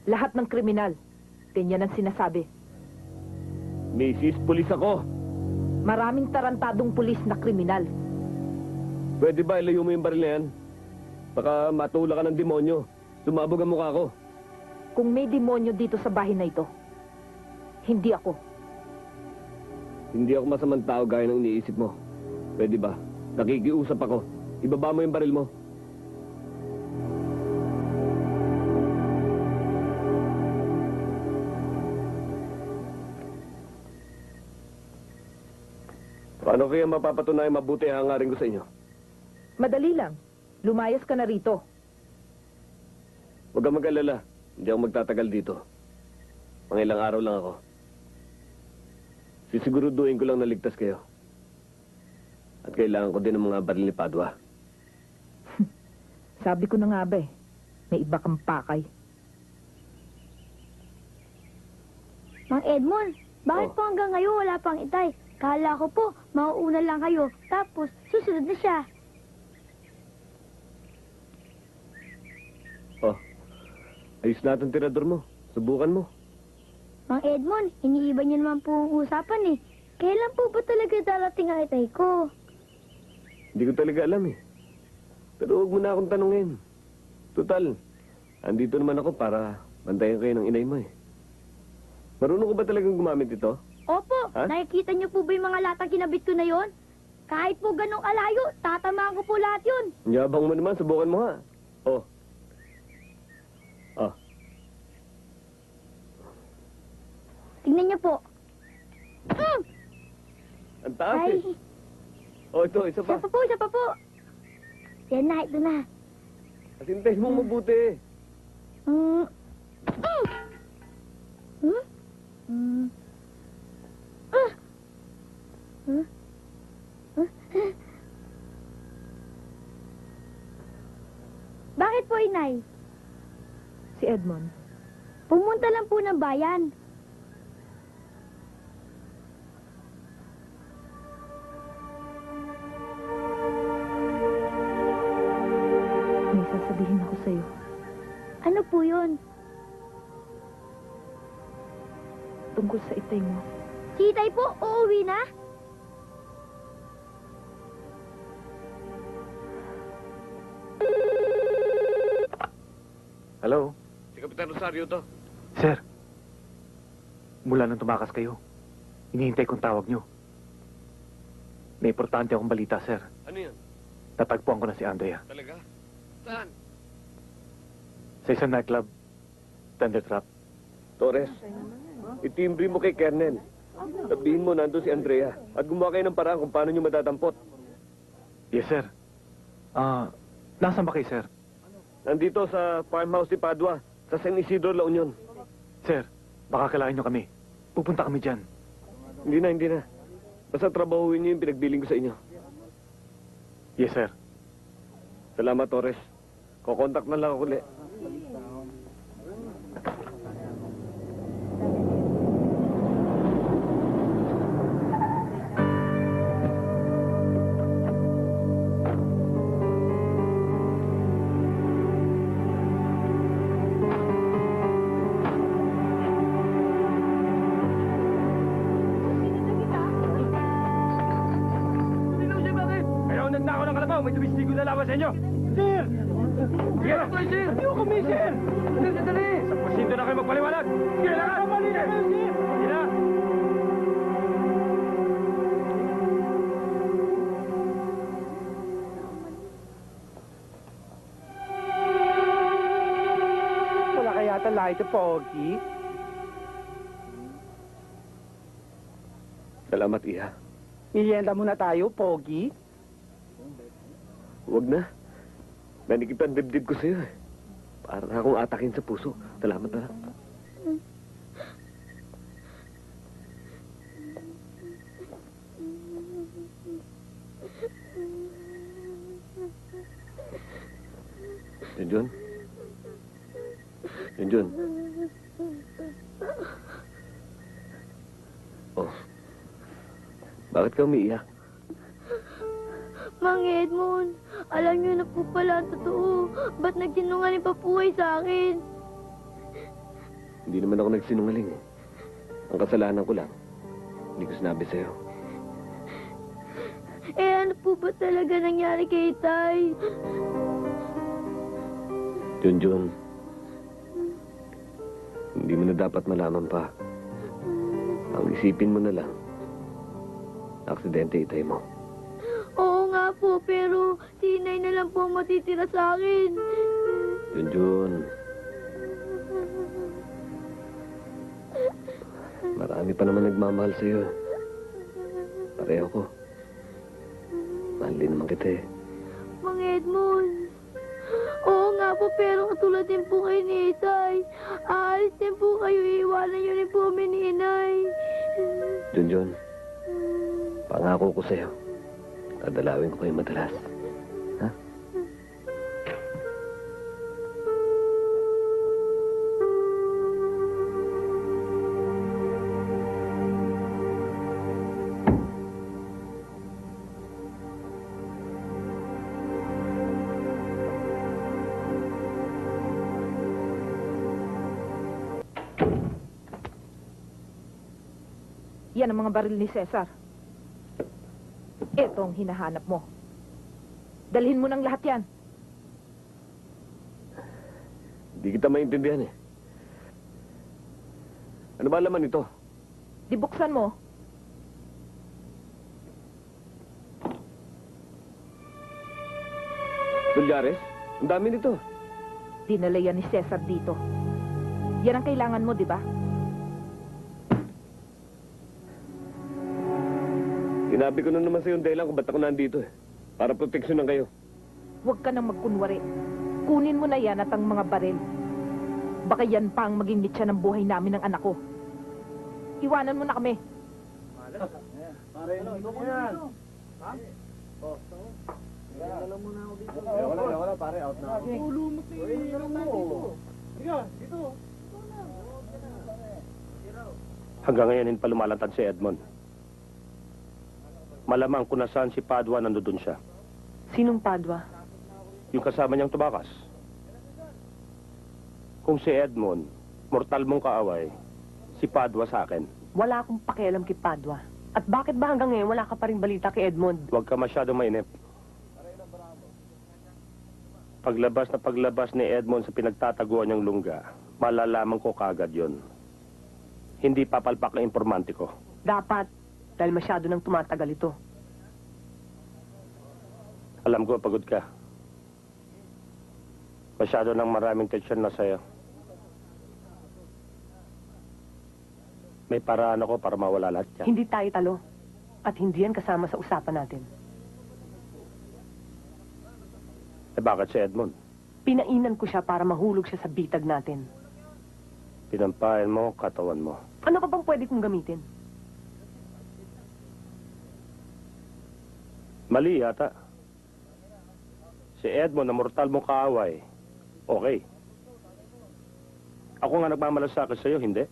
Lahat ng kriminal. Ganyan ang sinasabi. Mrs. Pulis ako. Maraming tarantadong pulis na kriminal. Pwede ba ilayo mo yung baril na yan? Baka matula ka ng demonyo. Sumabog ang mukha ko. Kung may demonyo dito sa bahay na ito, hindi ako. Hindi ako masamang tao gaya ng iniisip mo. Pwede ba? Nakikiusap ako. Ibaba mo yung baril mo. Paano kaya mapapatunay mabuti ang hangarin ko sa inyo? Madali lang. Lumayas ka na rito. Huwag kang mag-alala. Hindi ako magtatagal dito. Mga ilang araw lang ako. Sisiguruduhin ko lang na ligtas kayo. At kailangan ko din ng mga baril ni Padua. Sabi ko na nga ba eh, may iba kang pakay. Mang Edmond, bakit Oh. po hanggang ngayon wala pang itay? Kala ko po, mauuna lang kayo, tapos susunod na siya. Oh, ayos na itong tirador mo. Subukan mo. Mang Edmond, iniiba niyo naman po ang usapan eh. Kailan po ba talaga darating ang itay ko? Hindi ko talaga alam eh. Pero huwag mo na akong tanungin. Total, andito naman ako para bantayan kayo ng inay mo eh. Marunong ko ba talagang gumamit ito? Opo, Ha? nakikita niyo po ba yung mga latang kinabit ko na yon? Kahit po ganong kalayo, tatamaan ko po lahat yun. Ang yabang mo naman, subukan mo ha. Oh. Oh. Tingnan niyo po. Ang taas Ay, eh. Oh, ito, isa pa. isa pa po. Yan na, ito na. At hintayin mong mabuti. Hmm? Bakit po, Inay? Si Edmond. Pumunta lang po ng bayan. May sasabihin ako sa'yo. Ano po yun? Tungkol sa itay mo. Si Itay po, uuwi na? Hello? Si Kapitan Rosario to. Sir, mula nang tumakas kayo, hinihintay kong tawag nyo. May importante akong balita, sir. Ano yan? Natagpuan ko na si Andrea. Talaga? Saan? Sa isang nightclub, Thunder Trap. Torres, itimbre mo kay Kernel. Sabihin mo nandun si Andrea at gumawa kayo ng paraan kung paano nyo matatampot. Yes, sir. Nasaan ba kayo, sir? Nandito sa farmhouse ni Padua, sa San Isidro, La Union. Sir, baka kailangan nyo kami. Pupunta kami dyan. Hindi na. Basta trabahuin niyo yung pinagbiling ko sa inyo. Yes, sir. Salamat, Torres. Kokontak na lang ako ulit. Kayo ang nagnakaw ng kalabaw, may tumistigo na laban sa inyo. Sir! Sige na, sir! Ayaw kami, sir! Sir, sandali! Sa pasinto na kayo magpaliwanag! Sige na! Mali na kayo, sir! Sige na! Wala kaya talay ito, Pogi. Salamat, Iha. Merienda muna tayo, Pogi. Huwag na. Nanikip ang dibdib ko sa'yo eh. Para na akong atakin sa puso. Salamat na lang. Junjun? Junjun? Oh. Bakit ka umiiyak? Mang Edmond, alam niyo na po pala ang totoo. Ba't nagsinungaling pa po kayo sa akin? Hindi naman ako nagsinungaling eh. Ang kasalanan ko lang, hindi ko sinabi sa'yo. Eh ano po ba talaga nangyari kay Tay? Junjun, hindi mo na dapat malaman pa. Ang isipin mo na lang, aksidente itay mo. Oo nga po, pero si Inay na lang po ang matitira sa akin. Junjun, marami pa naman nagmamahal sa'yo. Pareho ko. Mahal din naman kita eh. Mang Edmond, oo nga po, pero katulad din po kayo ni Itay. Aalis din po kayo, iiwanan niyo rin po kami ni Inay. Junjun, pangako ko sa'yo. Dadalawin ko kayo madalas. Ha? Yan ang mga baril ni Cesar. Ito ang hinahanap mo. Dalhin mo ng lahat yan. Hindi kita maintindihan eh. Ano ba laman ito? Di buksan mo. Dolyares? Ang dami nito. Dinala yan ni Cesar dito. Yan ang kailangan mo, di ba? Sinabi ko na naman sa'yo yung dahilan kung ba't ako nandito eh. Para proteksyonan kayo. Huwag ka nang magkunwari. Kunin mo na yan at ang mga baril. Baka yan pa ang maging mitya ng buhay namin ng anak ko. Iwanan mo na kami. Hanggang ngayon hindi pa lumalantad si Edmond. Malamang kung nasaan si Padua, nandoon siya. Sinong Padua? Yung kasama niyang tumakas. Kung si Edmond, mortal mong kaaway, si Padua sa akin. Wala akong pakialam kay Padua. At bakit ba hanggang ngayon wala ka pa rin balita kay Edmond? Huwag ka masyadong mainip. Paglabas ni Edmond sa pinagtataguan niyang lungga, malalaman ko kaagad yon. Hindi papalpak ang informante ko. Dapat, dahil masyado nang tumatagal ito. Alam ko, pagod ka. Masyado nang maraming tensyon na sa'yo. May paraan ako para mawala lahat yan. Hindi tayo talo. At hindi yan kasama sa usapan natin. Eh bakit si Edmond? Pinainan ko siya para mahulog siya sa bitag natin. Pinampain mo, katawan mo. Ano ka bang pwede kong gamitin? Mali yata. Si Edmond na mortal mong kaaway. Okay. Ako nga nagmamalasakit sa'yo, hindi?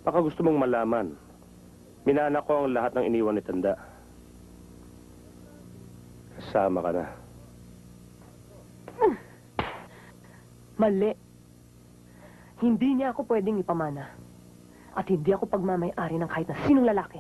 Baka gusto mong malaman. Minana ko ang lahat ng iniwan ni Tanda. Kasama ka na. Mali. Hindi niya ako pwedeng ipamana. At hindi ako pagmamay-ari ng kahit na sinong lalaki.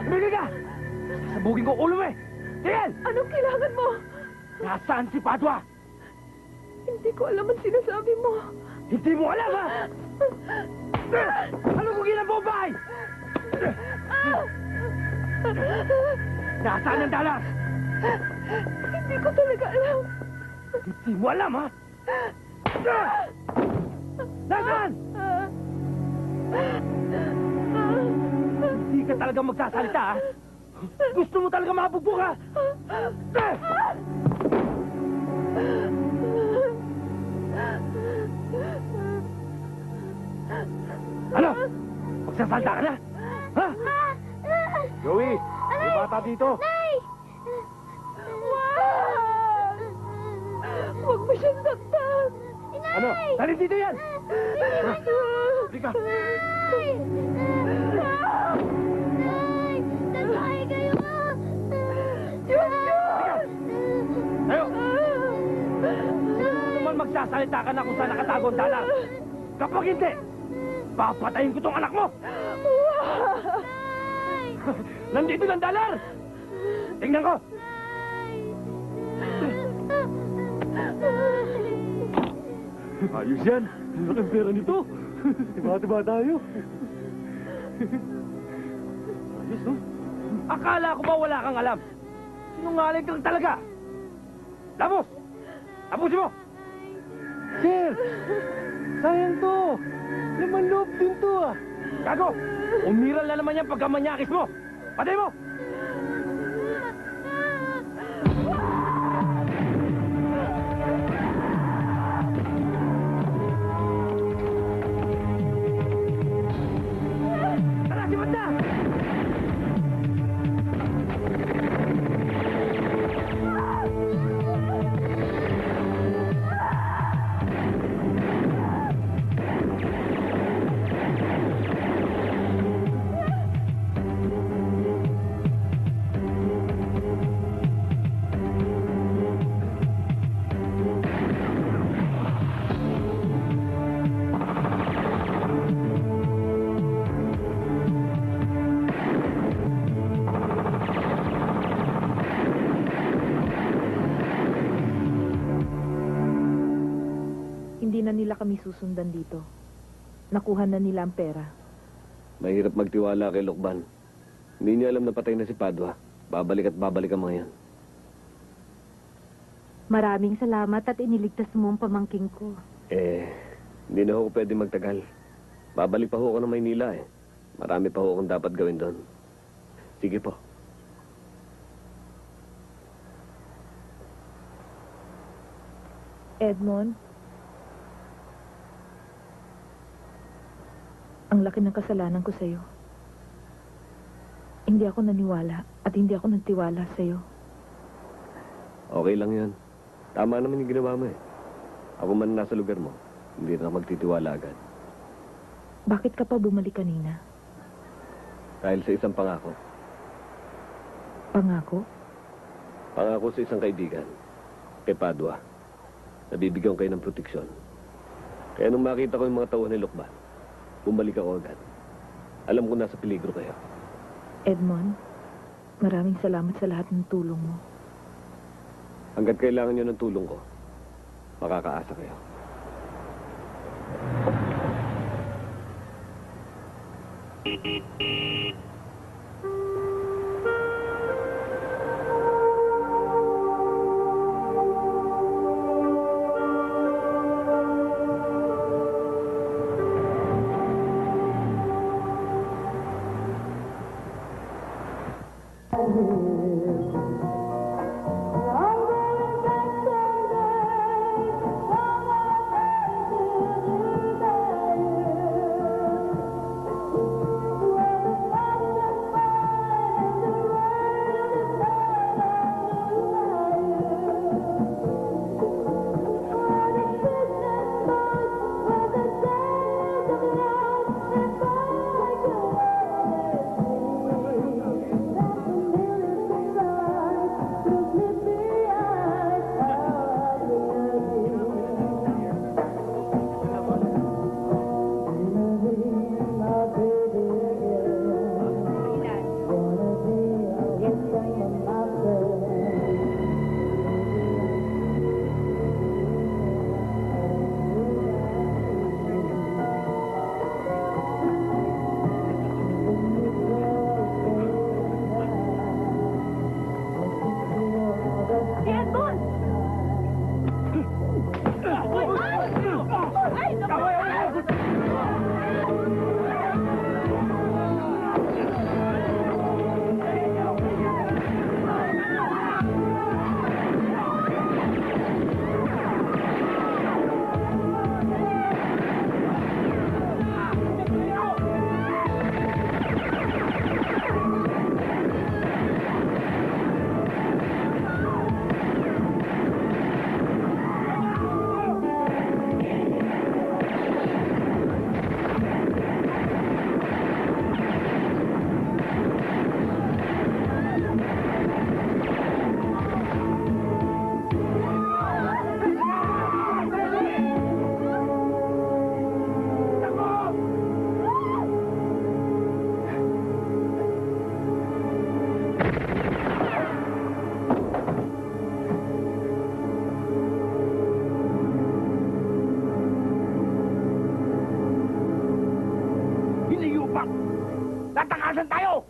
Tumigil ka! Sabugin ko ulo mo eh! Tingel! Anong kailangan mo? Nasaan si Padua? Hindi ko alam ang sinasabi mo. Hindi mo alam ha? Ano kung ginabobay? Nasaan ang dalas? Hindi ko talaga alam. Hindi mo alam ha? Nasaan? Hindi ka talaga magsasalita ha? Gusto mo talaga mabugbog ha? Ano? Magsasalita ka na? Ha? Joey, may bata dito. Huwag mo siyang saktan. Ano? Dali dito yan! Halika. Tatay kayo! Tayo! Naman magsasalita ka na kung saan nakatago ang dalar. Kapag hindi, papatayin ko tong anak mo! Nandito ng dalar! Tingnan ko! Ayos yan. Ang laking pera nito. Tiba-tiba tayo. Ayos, no? Akala ko ba wala kang alam? Sinungaling kang talaga! Labos! Tapusin mo! Sir! Sayang to! Laman loob din to ah! Gago! Umiral na naman yan pagkamanyakis mo! Patay mo! Tara, si Banda! Hindi na nila kami susundan dito. Nakuha na nila ang pera. Mahirap magtiwala kay Lokban. Hindi niya alam na patay na si Padua. Babalik at babalik ang mga yan. Maraming salamat at iniligtas mo ang pamangking ko. Hindi na ako pwede magtagal. Babalik pa ho ako ng Maynila eh. Marami pa ho akong dapat gawin doon. Sige po. Edmond, ang laki ng kasalanan ko sa'yo. Hindi ako naniwala at hindi ako nagtiwala sa'yo. Okay lang yan. Tama naman yung ginawa mo eh. Ako man nasa lugar mo, hindi na ako magtitiwala agad. Bakit ka pa bumalik kanina? Dahil sa isang pangako. Pangako? Pangako sa isang kaibigan, kay Padua. Nabibigyan kayo ng proteksyon. Kaya nung makita ko yung mga tauhan ni Lokban, bumalik ako agad. Alam ko nasa peligro kayo. Edmond, maraming salamat sa lahat ng tulong mo. Hanggat kailangan nyo ng tulong ko, makakaasa kayo.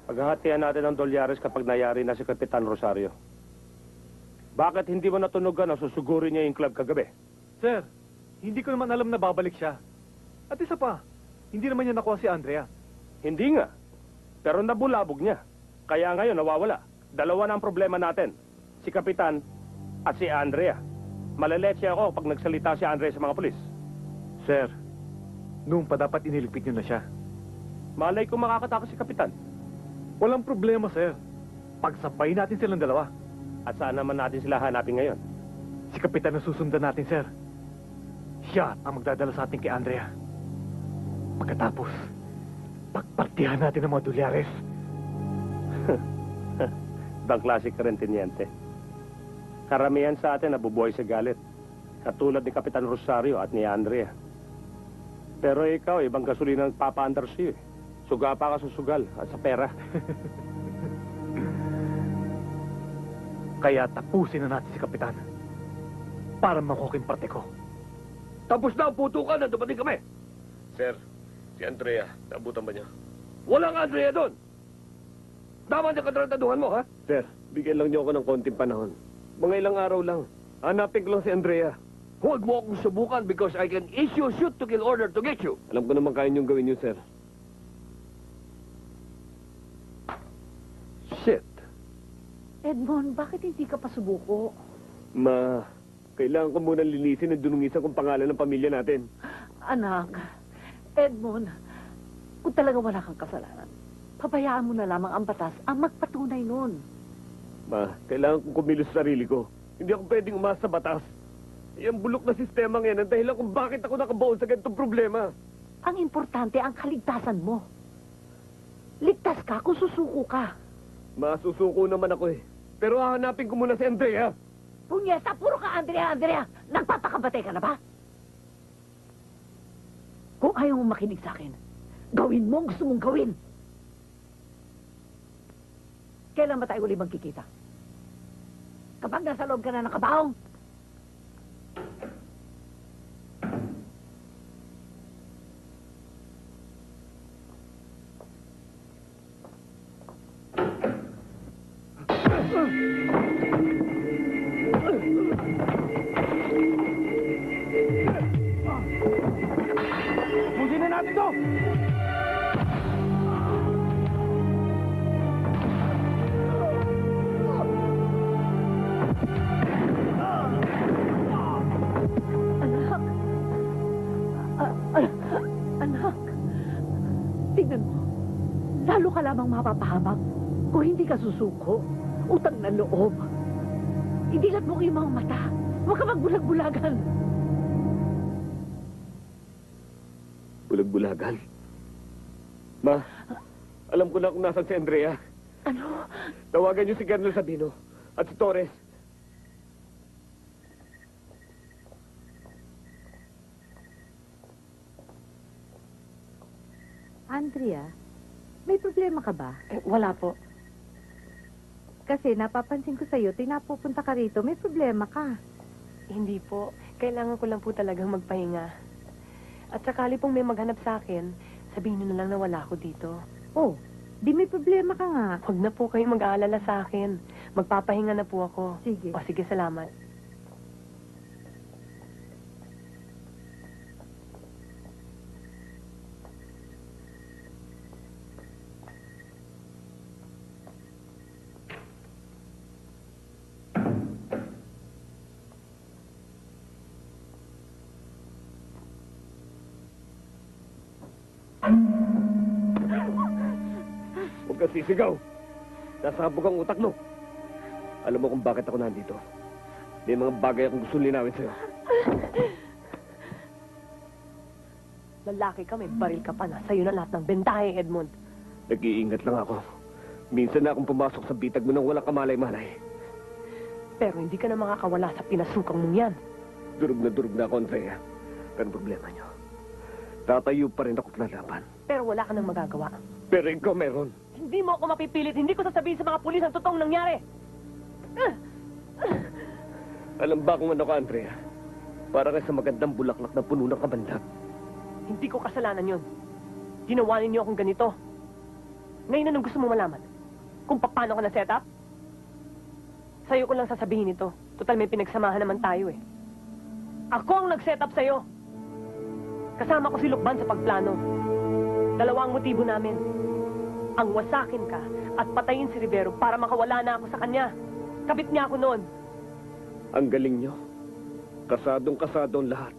Paghahatian natin ang dolyares kapag nayari na si Kapitan Rosario. Bakit hindi mo natunugan o susugurin niya yung club kagabi? Sir, hindi ko naman alam na babalik siya. At isa pa, hindi naman niya nakuha si Andrea. Hindi nga. Pero nabulabog niya. Kaya ngayon nawawala. Dalawa na ang problema natin. Si Kapitan at si Andrea. Malaletse ako pag nagsalita si Andrea sa mga pulis. Sir, noon pa dapat iniligpit niyo na siya. Malay ko makakatakas si Kapitan. Walang problema, sir. Pagsabayin natin silang dalawa. At saan naman natin sila hanapin ngayon? Si Kapitan ang susundan natin, sir. Siya ang magdadala sa atin kay Andrea. Pagkatapos, pagpartihan natin ang mga dolyares. Ibang klase ka rin, Teniente. Karamihan sa atin nabubuhay sa galit. Katulad ni Kapitan Rosario at ni Andrea. Pero ikaw, ibang gasolina ang papaandar sa'yo eh. Suga pa ka sa sugal at sa pera. Kaya tapusin na natin si Kapitan. Para makuha yung parte ko. Tapos na ang putukan na dumating kami. Sir, si Andrea, naabutan ba niya? Walang Andrea doon. Tama na katrataduhan mo, ha? Sir, Bigyan lang niyo ako ng konting panahon. Mga ilang araw lang. Hanapin ko lang si Andrea. Huwag mo akong subukan because I can issue shoot to kill order to get you. Alam ko naman kaya niyong gawin yun, sir. Shit. Edmond, bakit hindi ka pa subuko? Ma, kailangan ko muna linisin at dunungisan kong pangalan ng pamilya natin. Anak, Edmond, kung talaga wala kang kasalanan, Pabayaan mo na lamang ang batas ang magpatunay nun. Ma, kailangan kong kumilos sa sarili ko. Hindi ako pwedeng umasa sa batas. Yung bulok na sistema ngayon ang dahilan kung bakit ako nakabaon sa ganitong problema. Ang importante ang kaligtasan mo. Ligtas ka kung susuko ka. Masusuko naman ako eh. Pero hahanapin ko muna si Andrea. Punyeta, puro ka Andrea, Andrea. Nagpapakabatay ka na ba? Kung ayaw mong makinig sa akin, gawin mo ang gusto mong gawin. Kailan ba tayo uli magkikita? Kapag nasa loob ka na ng kabaong? Pusin na natin to! Anak! Anak! Tingnan mo. Lalo ka lamang mapapahamak kung hindi ka susuko. Utang na loob. Idilat mo kayong mga mata. Huwag ka magbulag-bulagan. Bulag-bulagan? Ma, alam ko na kung nasan si Andrea. Ano? Tawagan niyo si Colonel Sabino at si Torres. Andrea, may problema ka ba? Wala po. Kasi napapansin ko sa'yo, tinapupunta ka rito, may problema ka. Hindi po. Kailangan ko lang po talagang magpahinga. At sakali pong may maghanap sa akin, sabihin niyo na lang na wala ako dito. Oh, di may problema ka nga. Huwag na po kayong mag-aalala sa akin. Magpapahinga na po ako. Sige. O sige, salamat. Huwag kang sisigaw. Nasabog ang utak mo. Alam mo kung bakit ako nandito. May mga bagay akong gusto linawin sa'yo. Lalaki ka, may baril ka pa na. Sa'yo na lahat ng bentahe, Edmond. Nag-iingat lang ako. Minsan na akong pumasok sa bitag mo nang walang kamalay-malay. Pero hindi ka na makakawala sa pinasukang mong yan. Durog na ako, Andrea. Pero ang problema niyo, tatayo pa rin ako lalaban. Pero wala ka nang magagawa. Pero ikaw meron. Hindi mo ako mapipilit. Hindi ko sasabihin sa mga pulis ang totoong nangyari. Alam ba kung ano ka, Andrea? Para ka sa magandang bulaklak na puno ng kabandag. Hindi ko kasalanan yun. Ginawa ninyo akong ganito. Ngayon anong gusto mo malaman? Kung paano ka na-set up? Sa'yo ko lang sasabihin ito. Total may pinagsamahan naman tayo eh. Ako ang nag-set up sa'yo. Kasama ko si Lukban sa pagplano. Dalawa ang motibo namin. Ang wasakin ka at patayin si Rivero para makawala na ako sa kanya. Kabit niya ako noon. Ang galing niyo. Kasadong-kasado ang lahat.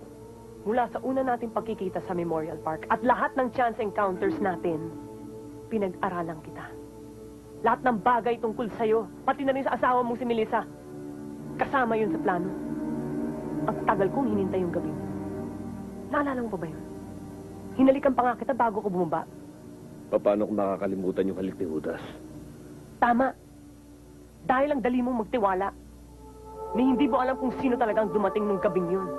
Mula sa una nating pagkikita sa Memorial Park at lahat ng chance encounters natin, pinag-aralan kita. Lahat ng bagay tungkol sa'yo, pati na rin sa asawa mong si Melissa. Kasama yun sa plano. Ang tagal kong hinintay yung gabi. Naalala mo pa ba yun? Hinalikan pa nga kita bago ko bumaba. Paano kung makakalimutan yung halik ni Judas? Tama. Dahil ang dali mong magtiwala. Ni hindi mo alam kung sino talagang dumating nung gabing yun.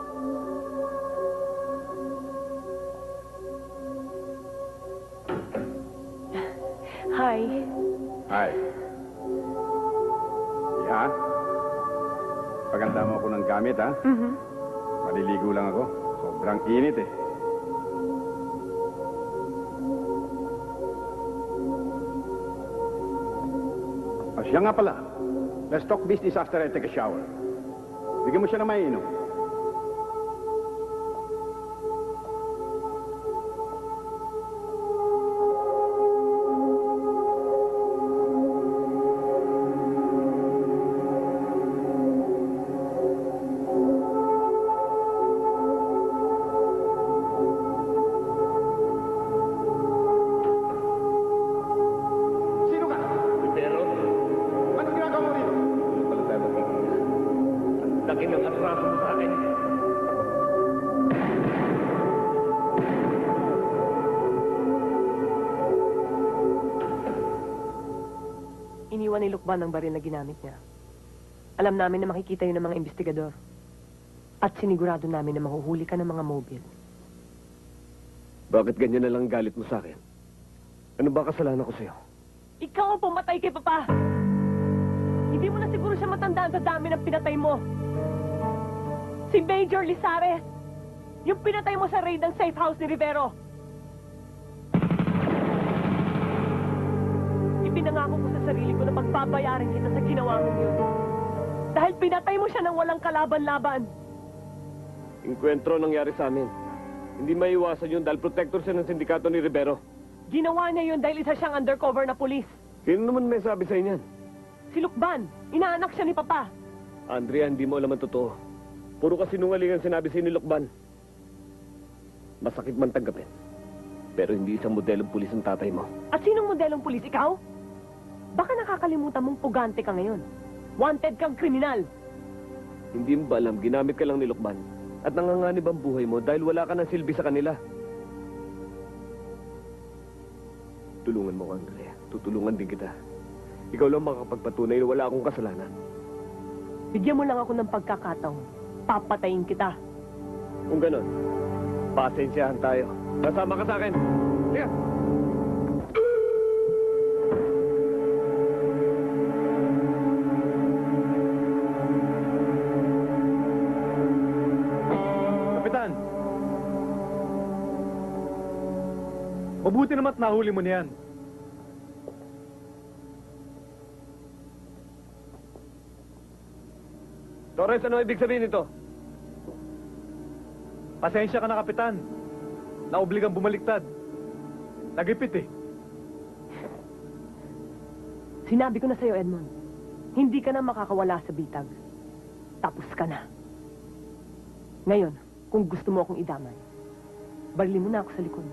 Hi. Hi. Yeah? Paganda mo ako ng gamit, ha? Maliligo lang ako. Sobrang init, eh. Siya nga pala. Let's talk business after I take a shower. Bigyan mo siya ng mainom. iniwan ni Lukban ang baril na ginamit niya. Alam namin na makikita yun ng mga investigador. At sinigurado namin na mahuhuli ka ng mga mobile. Bakit ganyan na lang galit mo sa akin? Ano ba kasalanan ko sa'yo? Ikaw ang pumatay kay Papa! Hindi mo na siguro siya matandaan sa dami ng pinatay mo. Si Major Lizares! Yung pinatay mo sa raid ng safe house ni Rivero. Ipinangako ko sa sarili ko na pagbabayarin kita sa ginawa mo yun. Dahil pinatay mo siya ng walang kalaban-laban. Enkwentro nangyari sa amin. Hindi maiwasan yun dahil protector siya ng sindikato ni Rivero. Ginawa niya yun dahil isa siyang undercover na pulis. Sino naman may sabi sa inyan? Si Lukban, inaanak siya ni Papa. Andrea, hindi mo alam ang totoo. Puro kasinungalingan sinabi sa ni Lukban. Masakit man tanggapin. Pero hindi isang modelong pulis ang tatay mo. At sinong modelong pulis? Ikaw? Baka nakakalimutan mong pugante ka ngayon. Wanted kang kriminal. Hindi mo ba alam, ginamit ka lang ni Lukban. At nanganganib ang buhay mo dahil wala ka ng silbi sa kanila. Tulungan mo, Andrea. Tutulungan din kita. Ikaw lang makakapagpatunay na wala akong kasalanan. Bigyan mo lang ako ng pagkakataon. Papatayin kita. Kung ganon, pasensyahan tayo. Kasama ka sa akin. Sige. Kapitan! Mabuti naman't nahuli mo niyan. Torres, ano ibig sabihin nito? Pasensya ka na, Kapitan. Naobligang bumaliktad. Nagipit eh. Sinabi ko na sa'yo, Edmond. Hindi ka na makakawala sa bitag. Tapos ka na. Ngayon, kung gusto mo akong idamay, barilin mo na ako sa likod.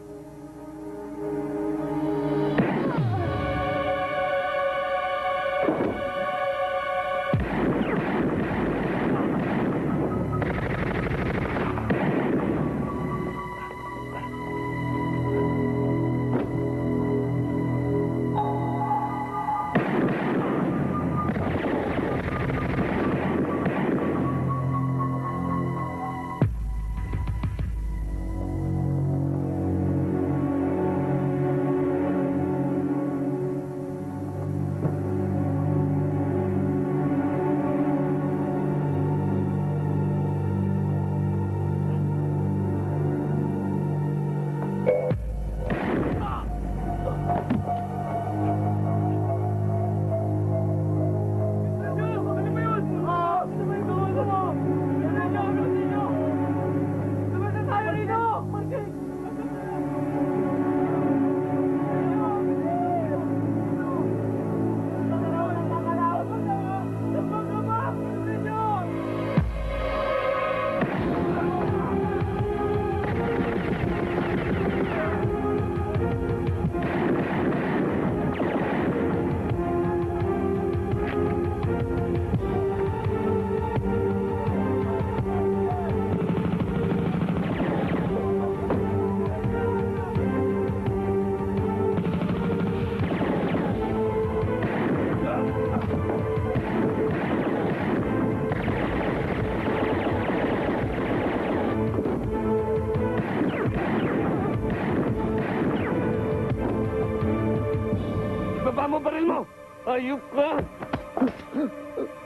Ibaba mo baril mo! Ayup ka!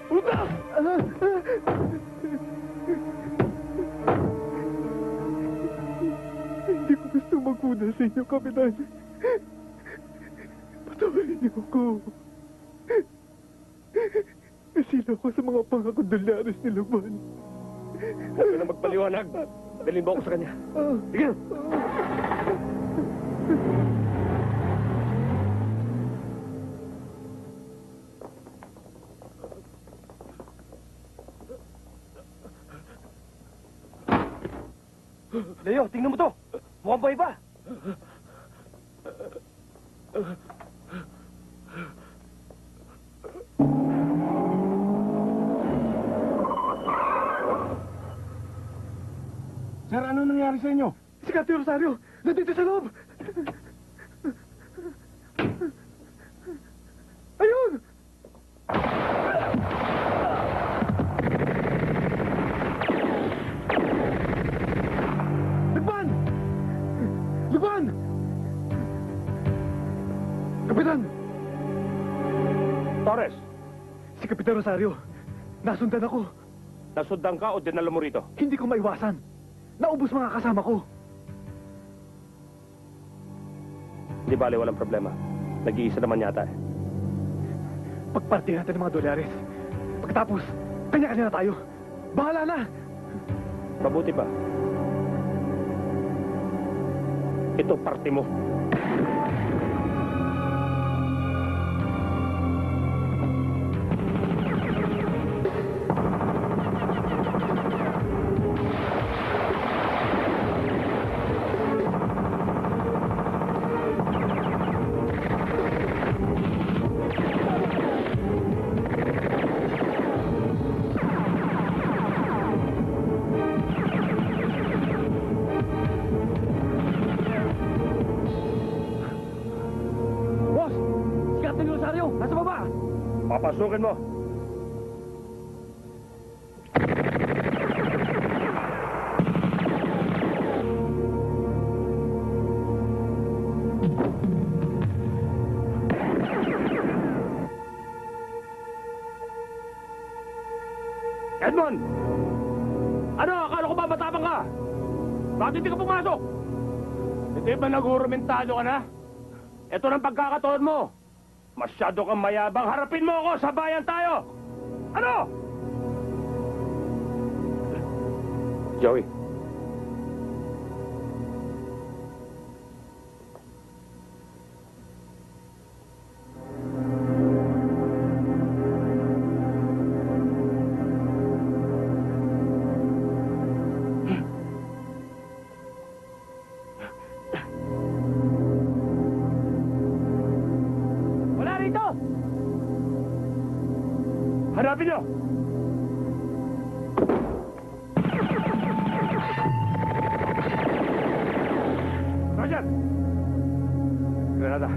Uta! Hindi ko gusto magpuna sa inyo, Kapitan. Patawarin niyo ako. Nasila ko sa mga pangako dolyares ni Lukban. Huwag ka na magpaliwanag. Dalhin mo ako sa kanya. Sige! Leo, tingnan mo to. Mukhang buhay pa. Sir, ano nangyari sa inyo? Si Kati Rosario, nandito sa loob. Ayun! Kapitan! Torres, Si Kapitan Rosario, nasundan ako. nasundan ka o dinala mo rito? Hindi ko maiwasan. Naubos mga kasama ko. Di bale, walang problema. Nag-iisa naman yata eh. Pagpartihan natin ng mga dolyares. Pagkatapos, kanya-kanya na tayo. Bahala na! Mabuti pa. Ito parte mo. Boss! Si Captain Rosario! Nasa baba! Papasukin mo. Edmond! Ano? Akala ko ba matapang ka? Bakit hindi ka pumasok? Hindi ba nagurmentado ka na? Ito ng pagkakataon mo. Masyado kang mayabang. Harapin mo ako. Sabayan tayo. Ano? Joey. Wala rito! Hanapin niyo! Roger! Granada.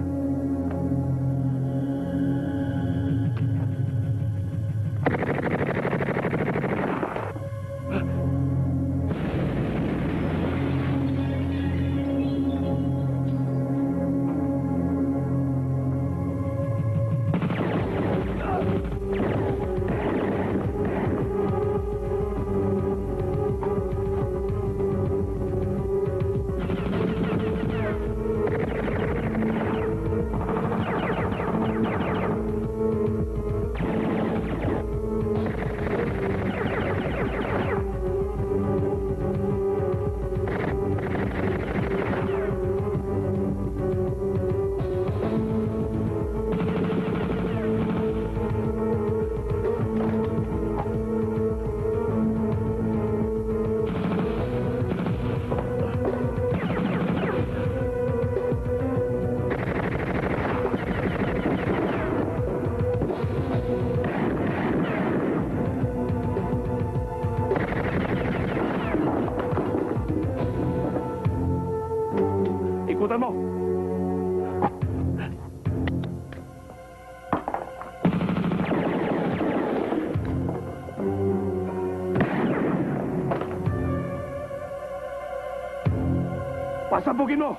Ikutan mo! Pasabugin mo!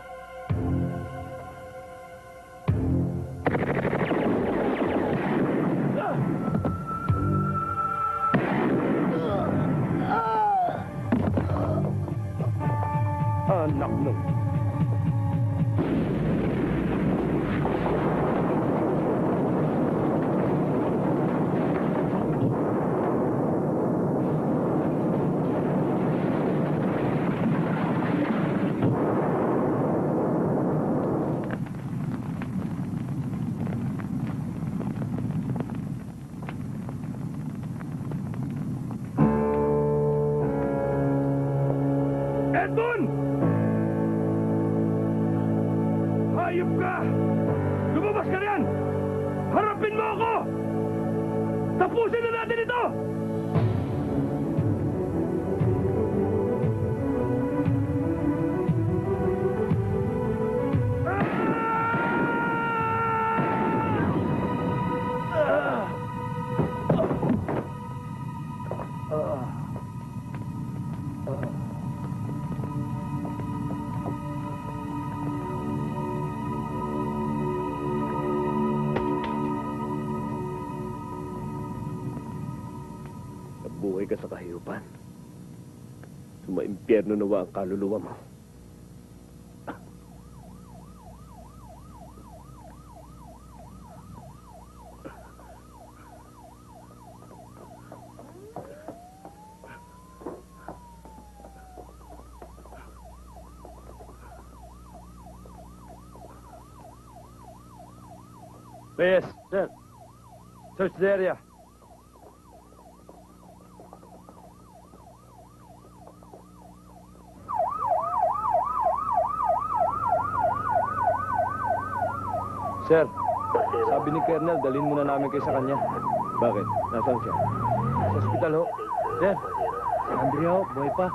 Anak mo. Edmund! Hayop ka! Lumabas ka riyan! Harapin mo ako! Tapusin na natin ito! mabuhay ka sa kahiyupan. Sumaimpyerno nawa ang kaluluwa mo. Yes, sir. Search the area. Sir, sabi ni Colonel, dalhin muna namin kayo sa kanya. Bakit? Nasaan siya? Sa ospital ho. Sir, Si Andrea, buhay pa.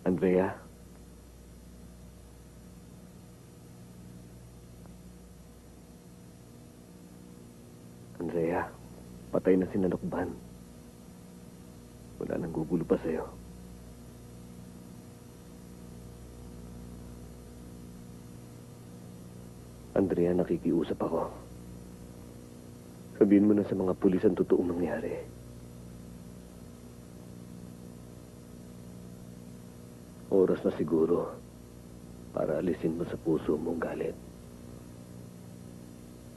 Andrea? Andrea, patay na si Nanokban. Wala nang gugulo pa sa'yo. Andrea, nakikiusap ako. Sabihin mo na sa mga pulis ang totoong nangyari. Oras na siguro para alisin mo sa puso mong galit.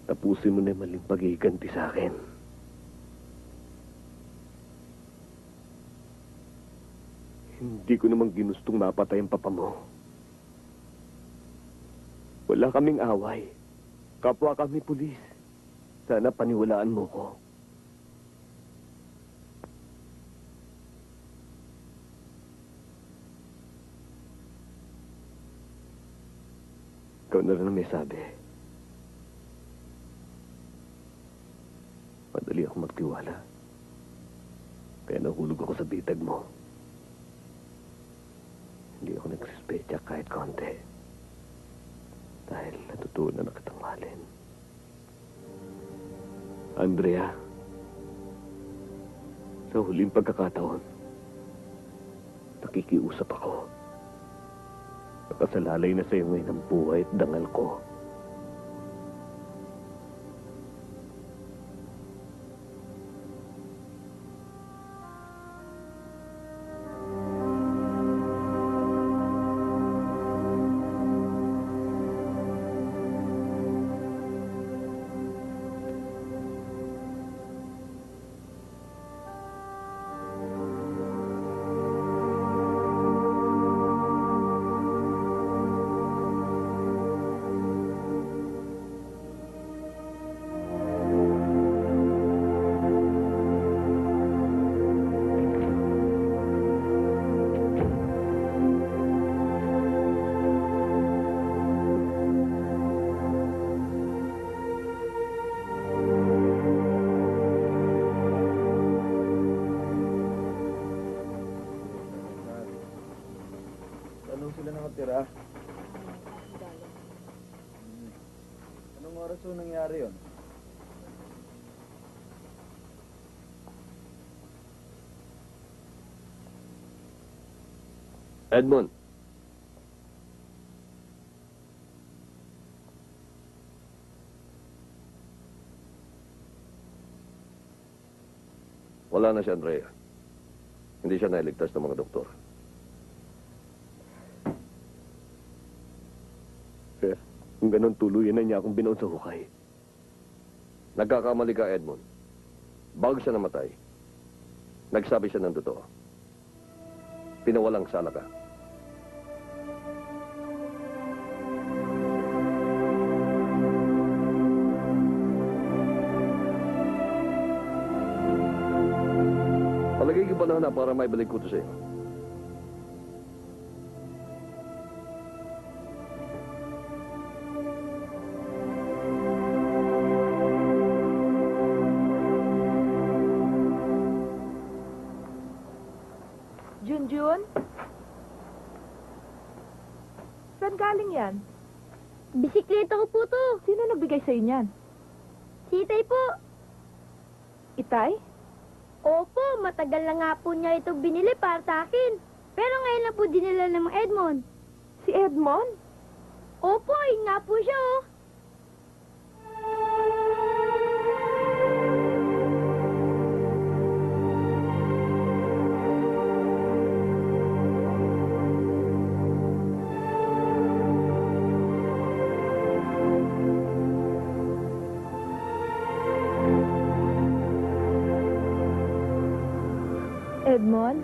Tapusin mo na yung maling paghihiganti sa akin. Hindi ko namang ginustong mapatay ang papa mo. Wala kaming away. Kapwa kami pulis. Sana paniwalaan mo ko. Ikaw na rin ang may sabi. Madali ako magtiwala. Kaya nahulog ako sa bitag mo. Hindi ako nagsuspecha kahit konti. Dahil natutunan na kitang mahalin. Andrea, sa huling pagkakataon, nakikiusap ako. Nakasalalay na sa'yo ngayon ang buhay at dangal ko. Anong sila nakatira? Anong oras po nangyari yun? Edmond. Wala na si Andrea. Hindi siya nailigtas ng mga doktor. Sir, kung ganun tuluyan na niya akong binaon sa hukay. Nagkakamali ka, Edmond. Bago siya namatay, nagsabi siya ng totoo. Pinawalang sala ka. Palagay ko panahon na para may balik ko ito sa'yo. Junjun? Saan galing yan? Bisikleta ko po to. Sino nagbigay sa'yo niyan? Si Itay po. Itay? Opo, matagal na nga po niya ito binili para sa akin. Pero ngayon na po dinala ng mga Edmond. Si Edmond? Opo, yun nga po siya oh. Edmond?